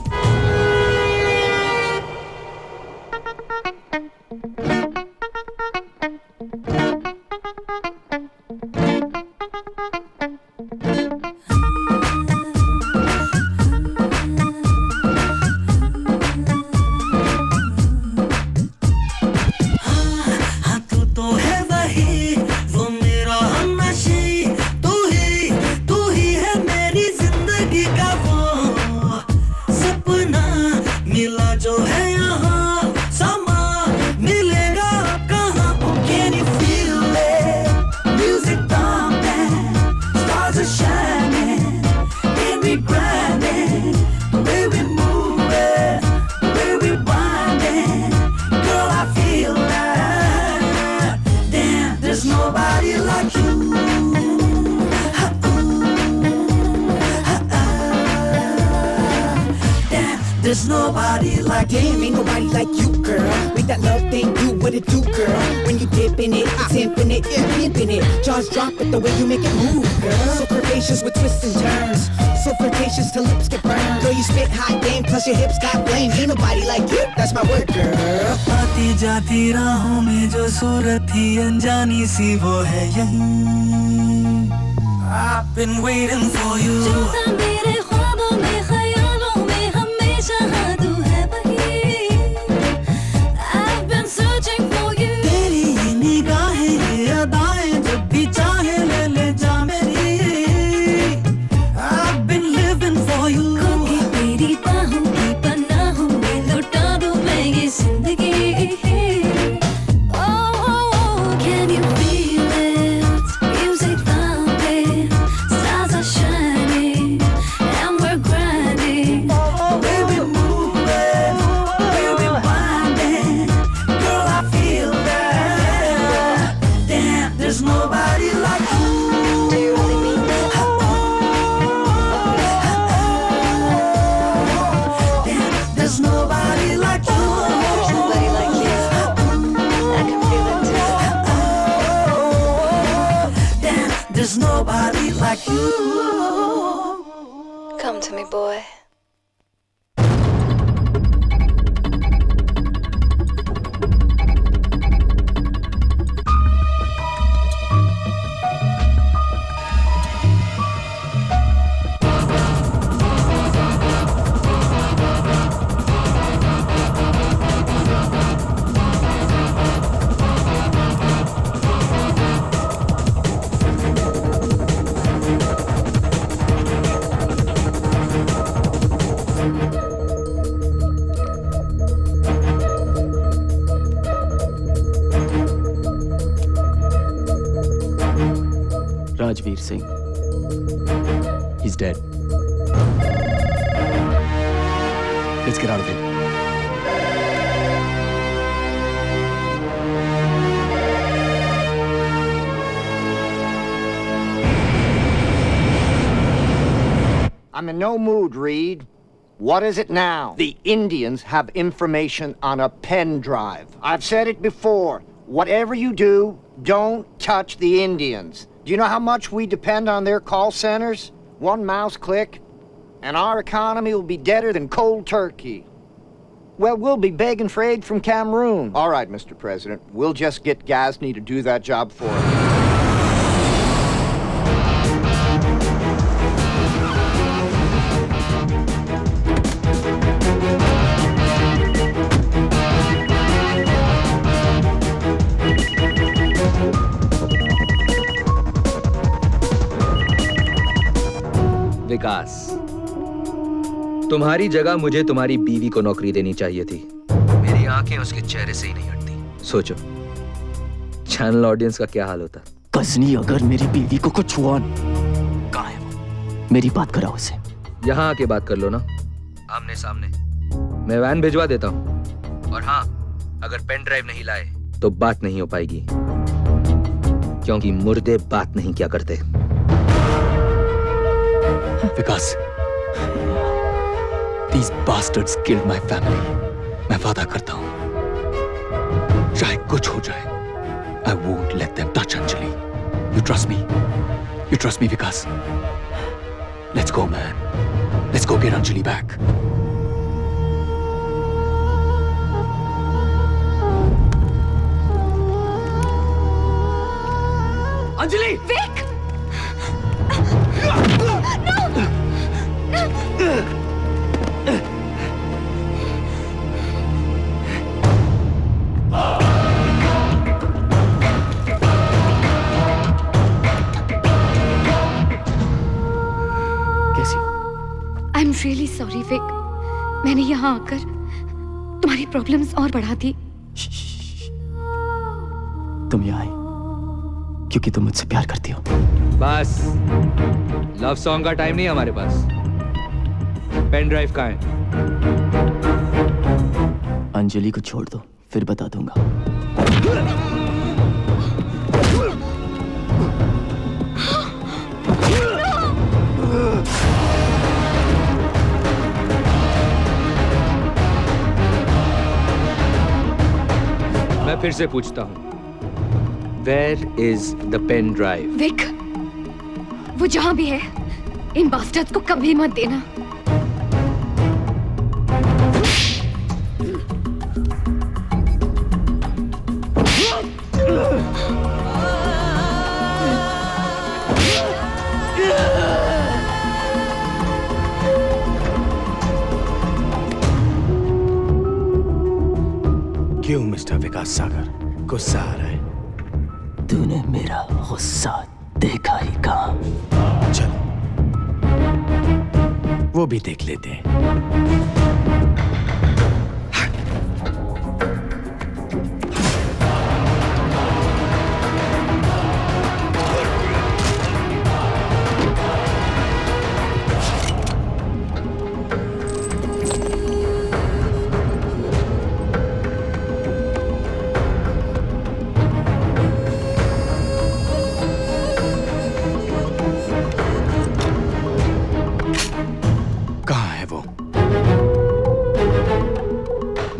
There's nobody like damn, ain't nobody like you, girl. With that love thing, do what it do, girl. When you dip in it, it's infinite, you're pimping it. Jaws drop with the way you make it move, girl. So curvaceous with twists and turns, so flirtatious till lips get burned. Girl, you spit hot game, plus your hips got flame. Ain't nobody like you, that's my word, girl. आती जाती राहों में जो सूरत थी अनजानी सी वो है यही. I've been waiting for you. जो था मेरे ख्वाबों में ख्यालों में हमेशा हाँ तू है वही. I've been searching for you. तेरी ये निगाहें ये अदाएं जब भी चाहे ले ले जा मेरी. I've been living for you. खोके तेरी बाहों की पनाहों में लुटा दूं मैं ये जिंदगी. Nobody like you. Come to me, boy. Rajveer Singh. He's dead. Let's get out of here. I'm in no mood, Reed. What is it now? The Indians have information on a pen drive. I've said it before. Whatever you do, don't touch the Indians. Do you know how much we depend on their call centers? One mouse click, and our economy will be deader than cold turkey. Well, we'll be begging for aid from Cameroon. All right, Mr. President. We'll just get Ghazni to do that job for us. विकास, तुम्हारी जगह मुझे तुम्हारी बीवी को नौकरी देनी चाहिए थी। मेरी आंखें उसके चेहरे से ही नहीं हटती। सोचो, चैनल ऑडियंस का क्या हाल होता। गजनी अगर मेरी बीवी को कुछ हुआ, कहाँ है वो? मेरी बात कराओ उसे। यहाँ आके बात कर लो ना, आमने सामने। मैं वैन भिजवा देता हूँ। और हाँ, अगर पेन ड्राइव नहीं लाए तो बात नहीं हो पाएगी, क्योंकि मुर्दे बात नहीं क्या करते। विकास, these bastards killed my family. मैं वादा करता हूँ, चाहे कुछ हो जाए, I won't let them touch Anjali. You trust me? You trust me, Vikas? Let's go, man. Let's go get Anjali back. Anjali! Vic! कैसी हो? I'm really sorry, Vic. मैंने यहाँ आकर तुम्हारी प्रॉब्लम्स और बढ़ा दी। तुम यहाँ आई क्योंकि तुम मुझसे प्यार करती हो। बस, लव सॉन्ग का टाइम नहीं हमारे पास। पेन ड्राइव कहाँ है? अंजलि को छोड़ दो, फिर बता दूंगा। मैं फिर से पूछता हूँ, Where is the pen drive? Vik, वो जहां भी है, इन बास्टर्ड्स को कभी मत देना। क्यों मिस्टर विकास सागर गुस्सा आ रहा है? तूने मेरा गुस्सा देखा ही कहाँ? चलो वो भी देख लेते हैं।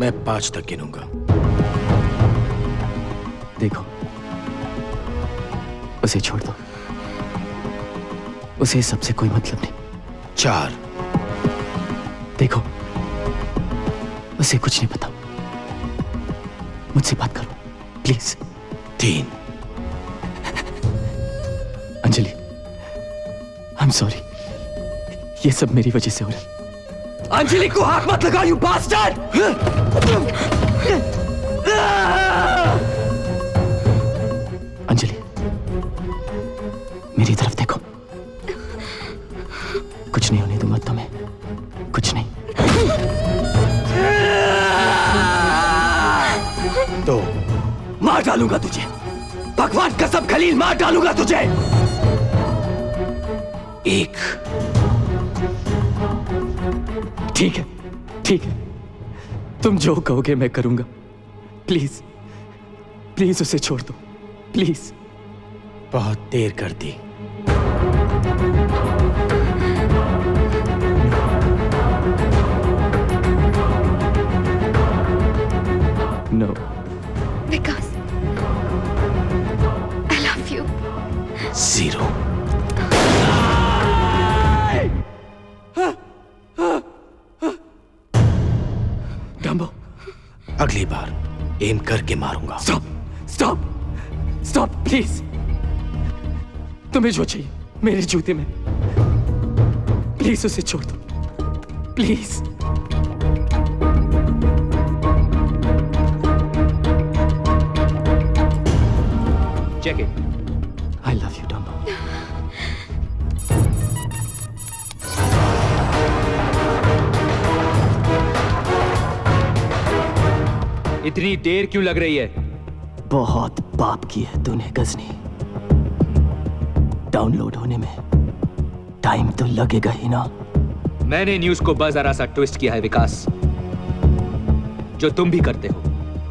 मैं 5 तक गिनूंगा। देखो, उसे छोड़ दो। उसे सबसे कोई मतलब नहीं। 4। देखो, उसे कुछ नहीं पता। मुझसे बात करो please. 3। Anjali, I am sorry, ये सब मेरी वजह से हो रहा है। अंजलि को हाथ मत लगाओ, यू बास्टर्ड! अंजलि, मेरी तरफ देखो। कुछ नहीं होने दूंगा तुम्हें, कुछ नहीं। तो मार डालूंगा तुझे, भगवान कसम खलील, मार डालूंगा तुझे। 1। ठीक है, ठीक है, तुम जो कहोगे मैं करूंगा। प्लीज, प्लीज उसे छोड़ दो, प्लीज। बहुत देर कर दी। 0। डम्बो, अगली बार एम करके मारूंगा। Stop stop stop please. तुम्हें जो चाहिए मेरे जूते में, प्लीज उसे छोड़ दो please. Check it. I love you Dumbo. इतनी देर क्यों लग रही है? बहुत पाप की है तूने गजनी। डाउनलोड होने में टाइम तो लगेगा ही ना। मैंने न्यूज को बस जरा सा ट्विस्ट किया है विकास, जो तुम भी करते हो,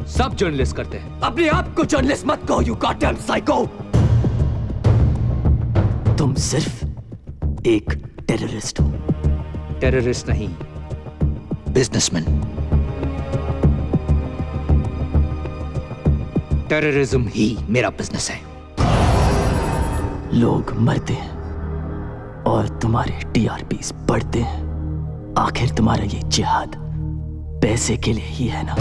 सब जर्नलिस्ट करते हैं। अपने आप को जर्नलिस्ट मत कहो, यू गॉडडैम साइको। तुम सिर्फ एक टेररिस्ट हो। टेररिस्ट नहीं, बिजनेसमैन। टेररिज्म ही मेरा बिजनेस है। लोग मरते हैं और तुम्हारे टीआरपीस बढ़ते हैं। आखिर तुम्हारा ये जिहाद पैसे के लिए ही है ना?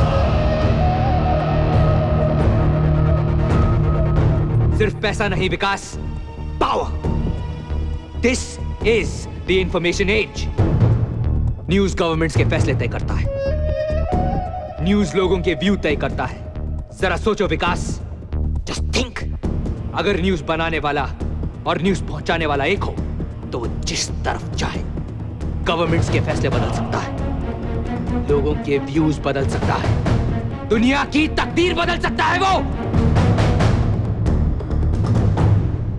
सिर्फ पैसा नहीं Vikas, power. This is the information age. News governments के फैसले तय करता है, न्यूज लोगों के व्यू तय करता है। जरा सोचो विकास, जस्ट थिंक, अगर न्यूज बनाने वाला और न्यूज पहुंचाने वाला एक हो तो जिस तरफ चाहे गवर्नमेंट्स के फैसले बदल सकता है, लोगों के व्यूज बदल सकता है, दुनिया की तकदीर बदल सकता है वो।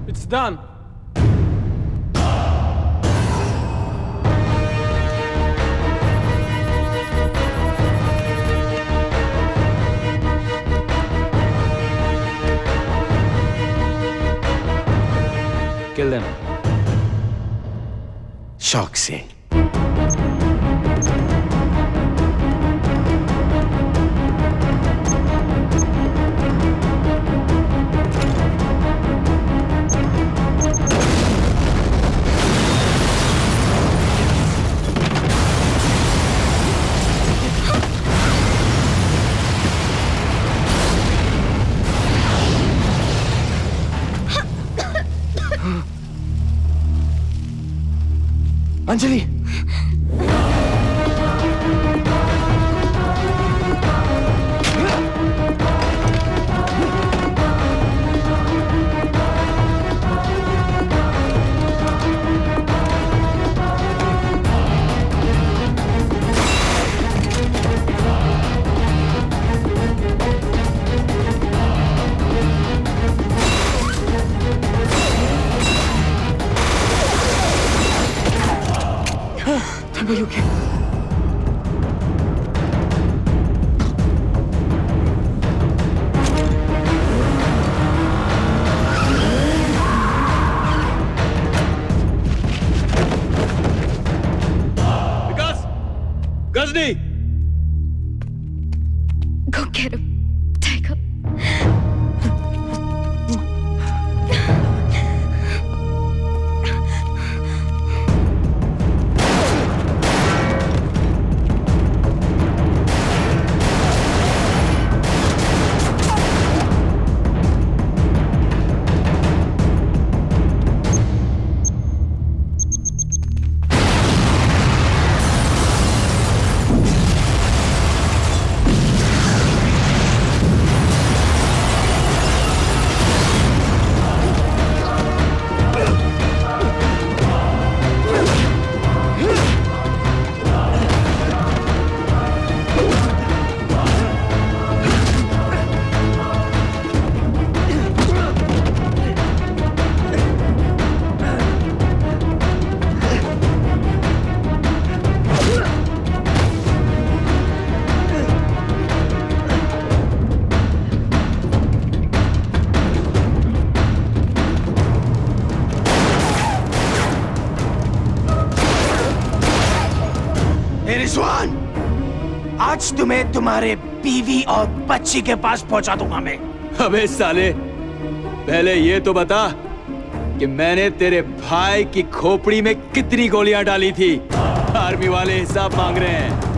It's done. Kill them. शौक से। Anjali, Are you okay? Vikas, Ghazni, Go get him, Tiger. Rizwan, आज तुम्हें तुम्हारे बीवी और बच्ची के पास पहुंचा दूंगा मैं। अबे साले, पहले ये तो बता कि मैंने तेरे भाई की खोपड़ी में कितनी गोलियां डाली थी। आर्मी वाले हिसाब मांग रहे हैं।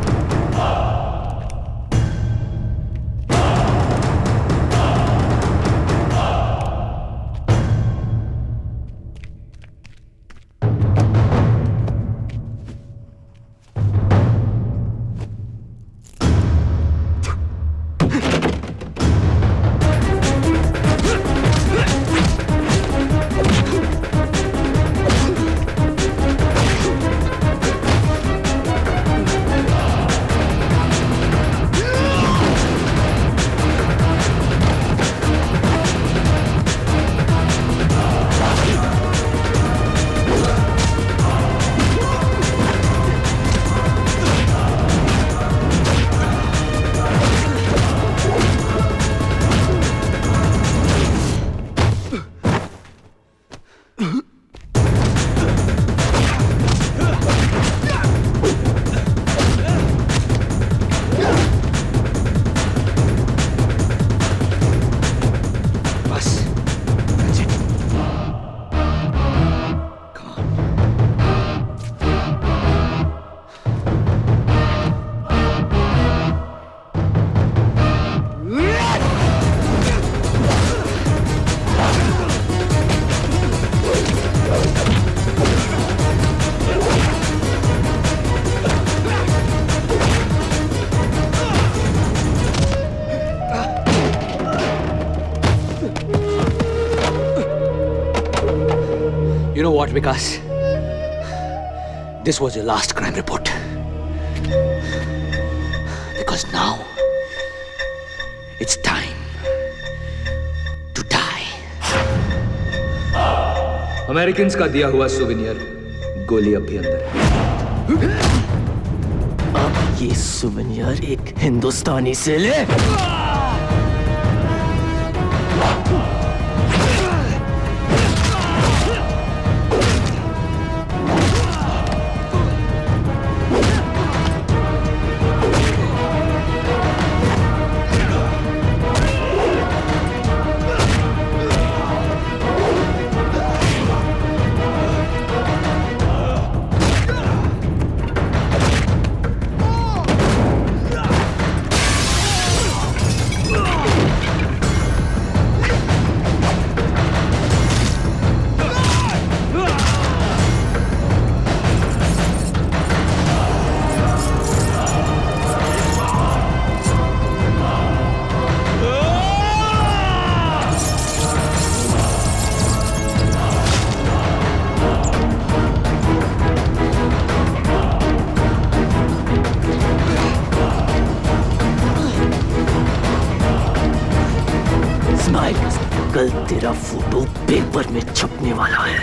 You know what, Vikas? This was your last crime report. Because now it's time to die. Americans का दिया हुआ सुवेनियर गोली अब भी अंदर है। अब ये सुवेनियर एक हिंदुस्तानी से ले। कल तेरा फोटो पेपर में छपने वाला है।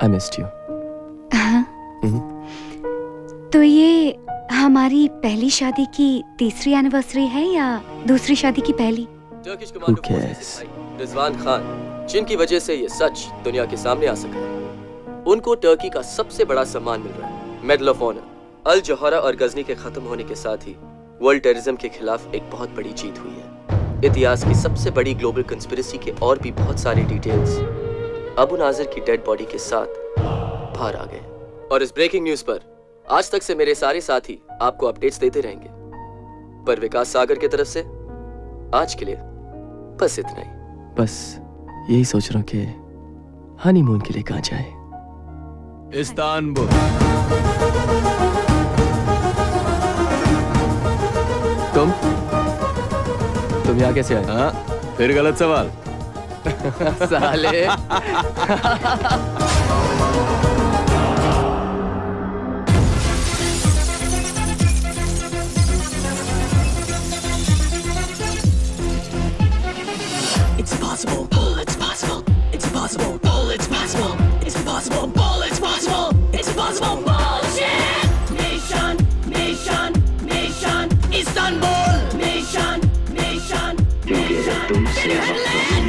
I missed you. तो ये हमारी पहली शादी की तीसरी एनिवर्सरी है या दूसरी शादी की पहली? टर्किश कमांडो फोर्सेस से भाई रिजवान खान, जिनकी वजह से ये सच दुनिया के सामने आ सका है, उनको टर्की का सबसे बड़ा सम्मान मिल रहा है, मेडल ऑफ ऑनर। अल जौहरा और गजनी के खत्म होने के साथ ही वर्ल्ड टेररिज्म के खिलाफ एक बहुत बड़ी जीत हुई है। इतिहास की सबसे बड़ी ग्लोबल कंस्पिरेसी के और भी बहुत सारे डिटेल्स अबू नाजिर की डेड बॉडी के साथ बाहर आ गए। और इस ब्रेकिंग न्यूज पर आज तक से मेरे सारे साथी आपको अपडेट्स देते रहेंगे, पर विकास सागर की तरफ से आज के लिए बस इतना ही। बस यही सोच रहा हूं कि हनीमून के लिए कहां जाए। इस्तांबुल। तुम यहाँ कैसे आए? हाँ, फिर गलत सवाल। साले। It's possible, Paul, it's possible. It's possible, Paul, it's possible. It's impossible, Paul, it's possible. It's impossible, bullshit! Nation, nation, nation, Istanbul! Nation, nation, nation, nation,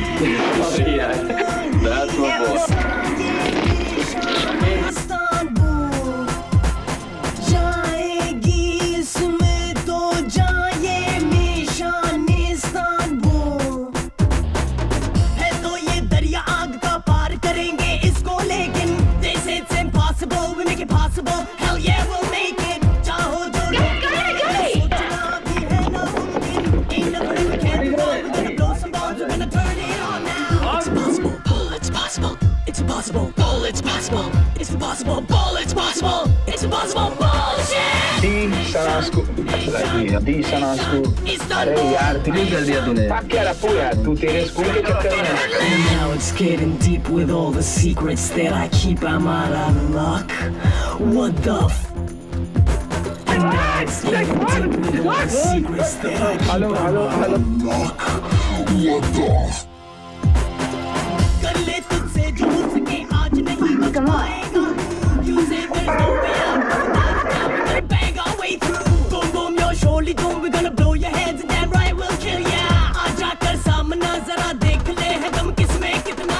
impossible. Bullets possible. It's impossible. Bullets possible. It's impossible. Bullshit. D Sana School. D Sana School. अरे यार क्यों कर दिया तूने? क्या रखो यार तू तेरे स्कूल के चक्कर में. And now it's getting deep with all the secrets that I keep. I'm out of luck. What the f? And now it's getting deep with all the secrets that I keep. I'm out of luck. What the f? Come on. You say there's no way out. We're gonna bang our way through. Boom boom, you're surely doomed. We're gonna blow your heads and damn right we'll kill ya. आजा कर सामना जरा देख ले है दम किसमें कितना.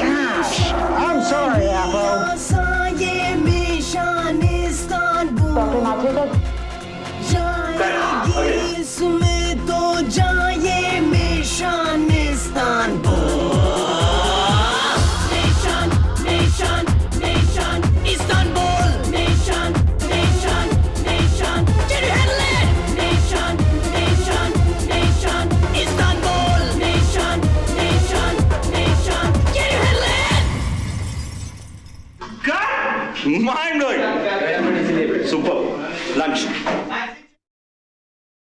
Gosh, I'm sorry, Apple. जाएगी इसमें तो जाए mission Istanbul. Nation, nation, nation, Istanbul. Nation, nation, nation. Can you handle it? Nation, nation, nation, Istanbul. Nation, nation, nation. Can you handle it? Mind blowing. Super.